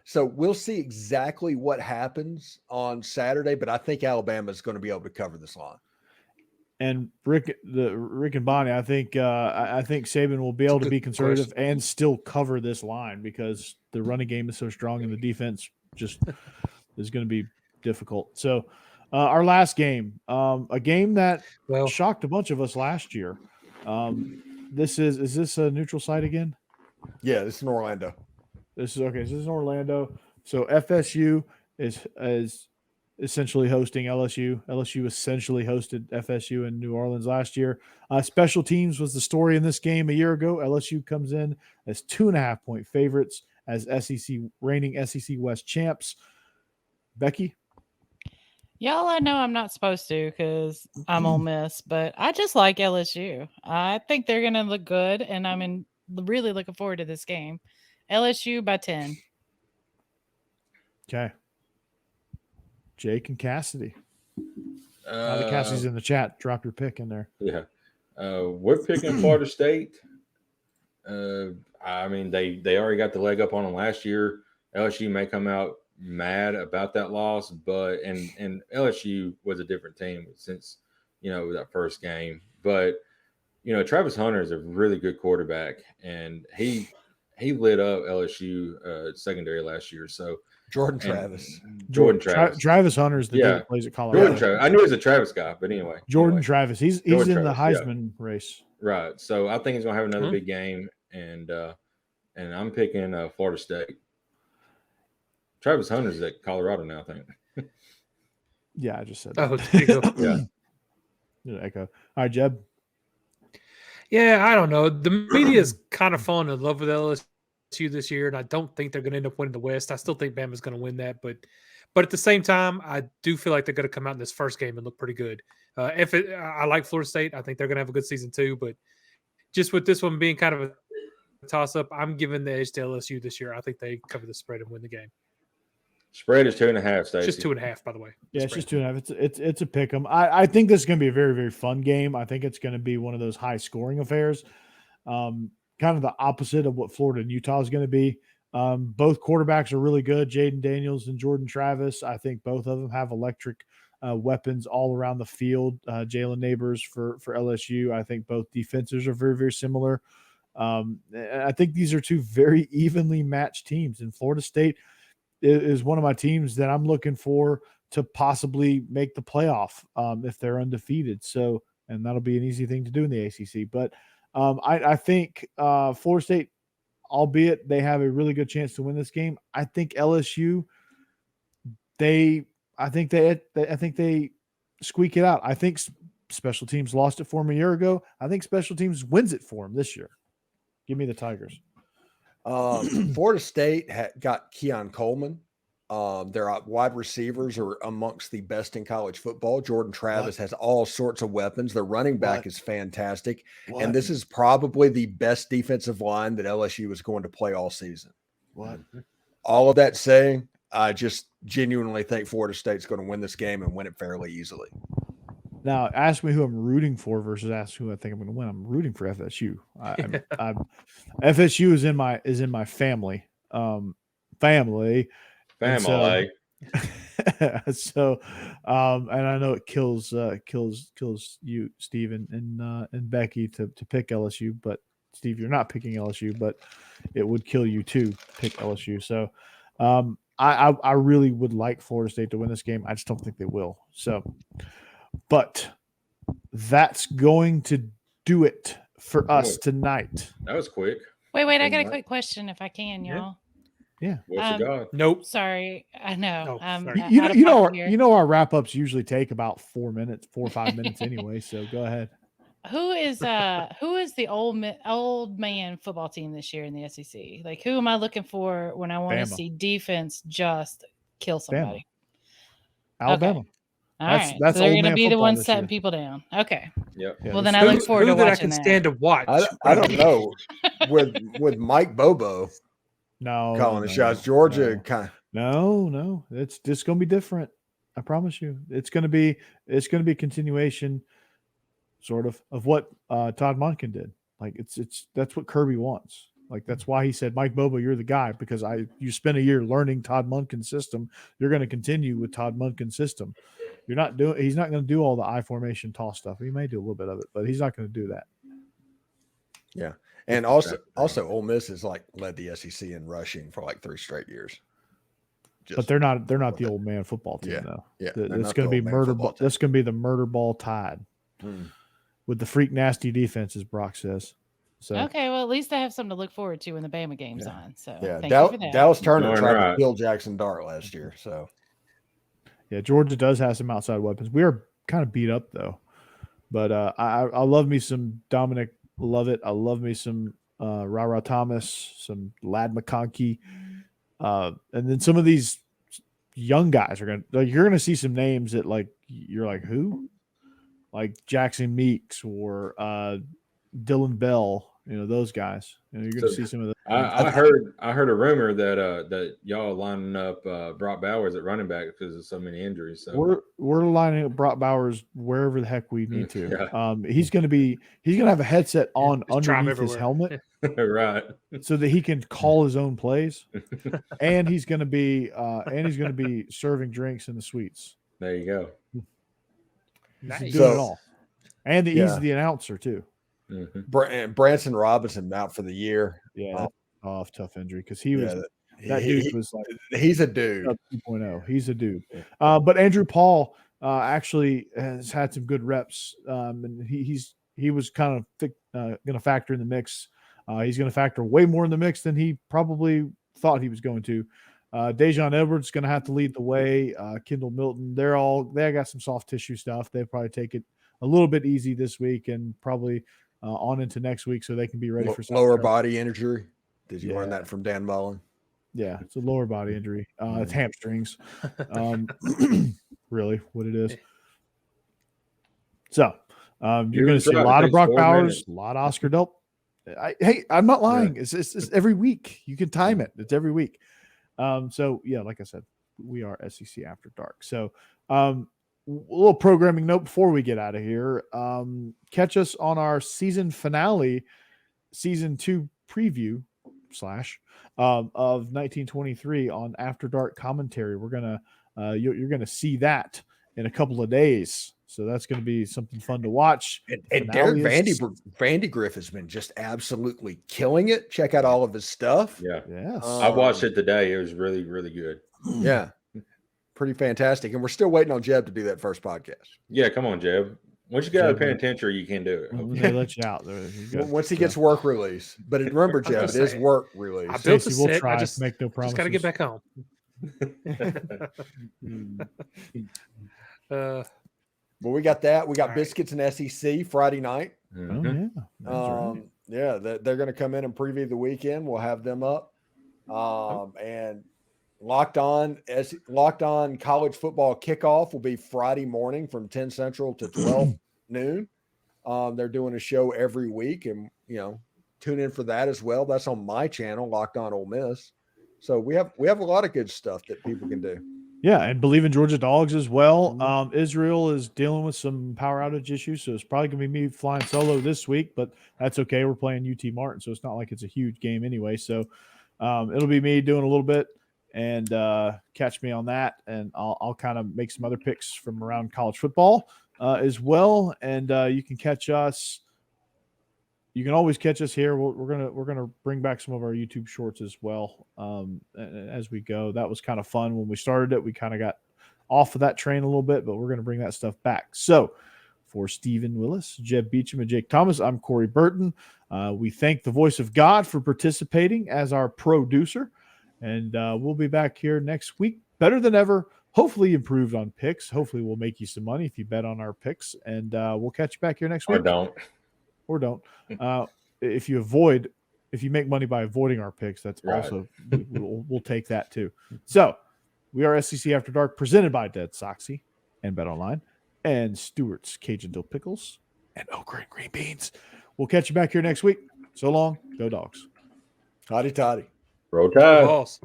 So we'll see exactly what happens on Saturday, but I think Alabama is going to be able to cover this line. And Rick and Bonnie, I think Saban will be able to be conservative and still cover this line because the running game is so strong and the defense just is going to be difficult. So our last game, a game that shocked a bunch of us last year. Is this a neutral site again? Yeah, this is in Orlando. This is okay. This is in Orlando. So FSU is essentially hosting LSU. LSU essentially hosted FSU in New Orleans last year. Special teams was the story in this game a year ago. LSU comes in as 2.5-point favorites as reigning SEC West champs. Becky? Y'all, I know I'm not supposed to because I'm Ole Miss, but I just like LSU. I think they're going to look good, and I'm really looking forward to this game. LSU by 10. Okay. Jake and Cassidy. Now that Cassidy's in the chat, drop your pick in there. Yeah. We're picking Florida State. I mean, they already got the leg up on them last year. LSU may come out mad about that loss, but and LSU was a different team since, that first game. But, Travis Hunter is a really good quarterback, and he lit up LSU secondary last year. So Jordan Travis. Travis Hunter is the dude that plays at Colorado. I knew he was a Travis guy, but anyway. Travis. He's in the Heisman race. Right. So I think he's gonna have another big game, and I'm picking Florida State. Travis Hunter's at Colorado now, I think. Yeah, I just said that. Oh, yeah. Echo. All right, Jeb. Yeah, I don't know. The media is kind of falling in love with LSU this year, and I don't think they're going to end up winning the West. I still think Bama's going to win that, but at the same time, I do feel like they're going to come out in this first game and look pretty good. I like Florida State. I think they're going to have a good season too, but just with this one being kind of a toss-up, I'm giving the edge to LSU this year. I think they cover the spread and win the game. Spread is 2.5, Stacey. Just 2.5, by the way. Yeah, it's just 2.5. It's a pick 'em. I think this is going to be a very, very fun game. I think it's going to be one of those high-scoring affairs. Kind of the opposite of what Florida and Utah is going to be. Both quarterbacks are really good, Jaden Daniels and Jordan Travis. I think both of them have electric weapons all around the field. Jalen Neighbors for LSU. I think both defenses are very, very similar. I think these are two very evenly matched teams. And Florida State is one of my teams that I'm looking for to possibly make the playoff if they're undefeated. So, and that'll be an easy thing to do in the ACC. But I think Florida State, albeit they have a really good chance to win this game, I think LSU, I think they squeak it out. I think special teams lost it for them a year ago. I think special teams wins it for them this year. Give me the Tigers. Florida State got Keon Coleman. Their wide receivers are amongst the best in college football. Jordan Travis has all sorts of weapons. Their running back is fantastic. And this is probably the best defensive line that LSU is going to play all season. All of that saying, I just genuinely think Florida State's going to win this game and win it fairly easily. Now, ask me who I'm rooting for versus ask who I think I'm going to win. I'm rooting for FSU. FSU is in my family. Family. So, and I know it kills you, Steve, and Becky to pick LSU. But Steve, you're not picking LSU, but it would kill you to pick LSU. So, I really would like Florida State to win this game. I just don't think they will. So. But that's going to do it for us tonight. That was quick. Wait, I got a quick question if I can, y'all. Yeah. Nope. Sorry. I know. You know our wrap-ups usually take about 4 or 5 minutes anyway, so go ahead. Who is the old man football team this year in the SEC? Like, who am I looking for when I want to see defense just kill somebody? Alabama. Okay. All right. So they're going to be the ones setting people down. Okay. Yep. Well, then I look forward to watching that. I can stand to watch. I don't know. with Mike Bobo calling the shots, Georgia kind of. No. It's just going to be different. I promise you. It's going to be a continuation. sort of what Todd Monken did. Like that's what Kirby wants. Like that's why he said, Mike Bobo, you're the guy, because you spent a year learning Todd Monken's system. You're going to continue with Todd Monken's system. He's not going to do all the I formation toss stuff. He may do a little bit of it, but he's not going to do that. Yeah. And also Ole Miss has like led the SEC in rushing for like 3 straight years. But they're not the old man football team though. Yeah. It's going to be murder ball. That's going to be the murder ball tide with the freak nasty defense, as Brock says. So okay, well at least I have something to look forward to when the Bama game's on. So thank you for that. Dallas Turner tried to kill Jackson Dart last year. So yeah, Georgia does have some outside weapons. We are kind of beat up though, but I love me some Dominic Lovett. I love me some Ra Thomas, some Lad McConkey, and then some of these young guys you're gonna see some names that like you're like who, like Jackson Meeks or Dylan Bell. You know those guys. You know, you're going to see some of those. I heard a rumor that y'all lining up Brock Bowers at running back because of so many injuries. So we're lining up Brock Bowers wherever the heck we need to. Yeah. He's going to have a headset on underneath his helmet, right, so that he can call his own plays, and he's going to be serving drinks in the suites. There you go. He's doing it all, and he's the announcer too. Mm-hmm. Branson Robinson out for the year. Yeah, off tough injury because he was dude was like he's a dude. 2.0. He's a dude. But Andrew Paul actually has had some good reps, and he was kind of going to factor in the mix. He's going to factor way more in the mix than he probably thought he was going to. Dejon Edwards is going to have to lead the way. Kendall Milton, they got some soft tissue stuff. They'll probably take it a little bit easy this week and probably on into next week so they can be ready for lower body injury. Did you learn that from Dan Mullen? Yeah, it's a lower body injury. It's hamstrings. Really, what it is. So you're going to see a lot of Brock Bowers, a lot of Oscar Delp. Hey, I'm not lying. It's every week. You can time it. It's every week. So yeah, like I said, we are SEC After Dark. So a little programming note before we get out of here. Catch us on our season finale, season 2 preview / of 1923 on After Dark commentary. We're gonna you're gonna see that in a couple of days. So that's going to be something fun to watch. And Derek Vandegrift has been just absolutely killing it. Check out all of his stuff. Yeah. Yes. I watched it today. It was really, really good. Yeah. Pretty fantastic. And we're still waiting on Jeb to do that first podcast. Yeah, come on, Jeb. Once you get out of penitentiary, you can do it. They let you out. Once he gets work release. But remember, Jeb, it is work release. I built a we'll set. try. I just Make no promises. Just got to get back home. Well, we got that. We got Biscuits and SEC Friday night. Mm-hmm. Oh, yeah. They're going to come in and preview the weekend. We'll have them up. And Locked On College Football Kickoff will be Friday morning from 10 Central to 12 noon. They're doing a show every week, and tune in for that as well. That's on my channel, Locked On Ole Miss. So we have a lot of good stuff that people can do. Yeah, and Believe in Georgia Dogs as well. Israel is dealing with some power outage issues, so it's probably going to be me flying solo this week, but that's okay. We're playing UT Martin, so it's not like it's a huge game anyway. So it'll be me doing a little bit, and catch me on that, and I'll kind of make some other picks from around college football as well. And you can catch us. You can always catch us here. We're gonna bring back some of our YouTube shorts as well as we go. That was kind of fun when we started it. We kind of got off of that train a little bit, but we're gonna bring that stuff back. So for Stephen Willis, Jeb Beecham, and Jake Thomas, I'm Corey Burton. We thank the Voice of God for participating as our producer, and we'll be back here next week, better than ever. Hopefully improved on picks. Hopefully we'll make you some money if you bet on our picks, and we'll catch you back here next week. Or don't. If you make money by avoiding our picks, that's also we'll take that too. So we are SEC After Dark, presented by Dead Soxy and BetOnline and Stuarts Cajun Dill Pickles and Okra and Green Beans. We'll catch you back here next week. So long, go Dogs. Toddy. Roll Tide. Balls.